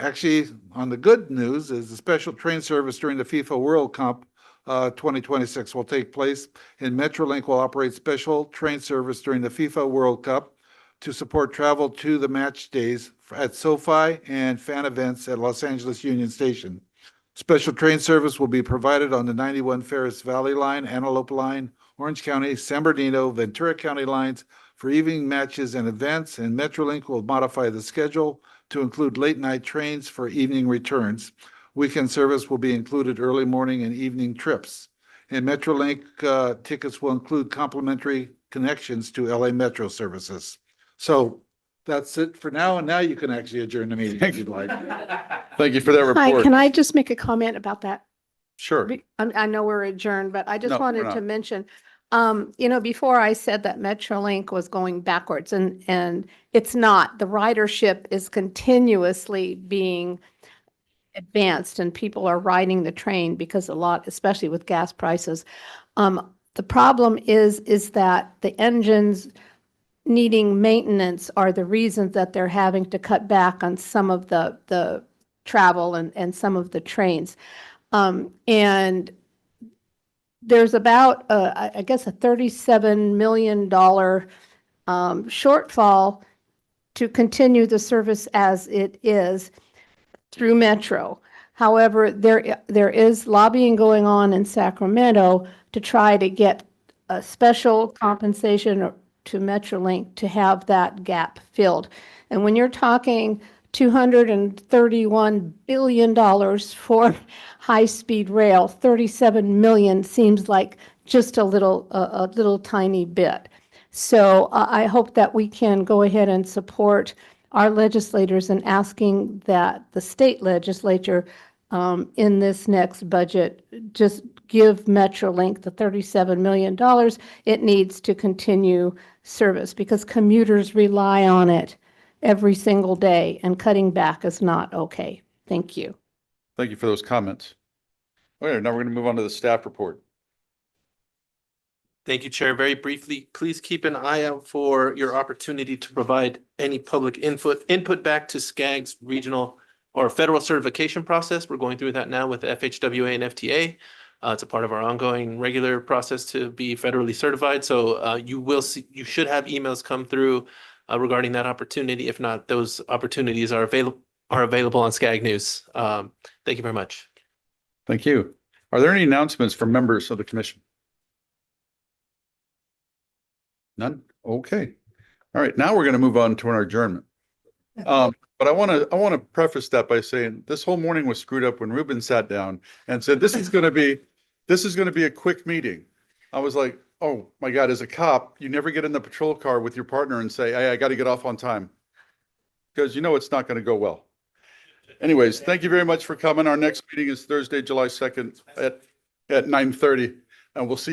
Actually, on the good news is the special train service during the FIFA World Cup 2026 will take place, and Metrolink will operate special train service during the FIFA World Cup to support travel to the match days at SoFi and fan events at Los Angeles Union Station. Special train service will be provided on the 91 Ferris Valley Line, Antelope Line, Orange County, San Bernardino, Ventura County lines for evening matches and events, and Metrolink will modify the schedule to include late night trains for evening returns. Weekend service will be included early morning and evening trips. And Metrolink tickets will include complimentary connections to LA Metro services. So that's it for now. And now you can actually adjourn the meeting if you'd like. Thank you for that report. Hi, can I just make a comment about that? Sure. I know we're adjourned, but I just No, we're wanted not. to mention, before I said that Metrolink was going backwards, and it's not. The ridership is continuously being advanced, and people are riding the train because especially with gas prices. The problem is that the engines needing maintenance are the reasons that they're having to cut back on some of the travel and some of the trains. And there's about, I guess, a $37 million shortfall to continue the service as it is through Metro. However, there is lobbying going on in Sacramento to try to get a special compensation to Metrolink to have that gap filled. And when you're talking $231 billion for high-speed rail, 37 million seems like just a little tiny bit. So I hope that we can go ahead and support our legislators in asking that the state legislature in this next budget just give Metrolink the $37 million it needs to continue service, because commuters rely on it every single day, and cutting back is not okay. Thank you. Thank you for those comments. Okay, now we're going to move on to the staff report. Thank you, Chair. Very briefly, please keep an eye out for your opportunity to provide any public input back to SCAG's regional or federal certification process. We're going through that now with FHWA and FTA. It's a part of our ongoing regular process to be federally certified. So you should have emails come through regarding that opportunity. If not, those opportunities are available on SCAG News. Thank you very much. Thank you. Are there any announcements from members of the commission? None? Okay. All right. Now we're going to move on to our adjournment. But I want to preface that by saying this whole morning was screwed up when Ruben sat down and said, this is going to be a quick meeting. I was like, oh my God, as a cop, you never get in the patrol car with your partner and say, hey, I got to get off on time. Because you know it's not going to go well. Anyways, thank you very much for coming. Our next meeting is Thursday, July 2nd at 9:30, and we'll see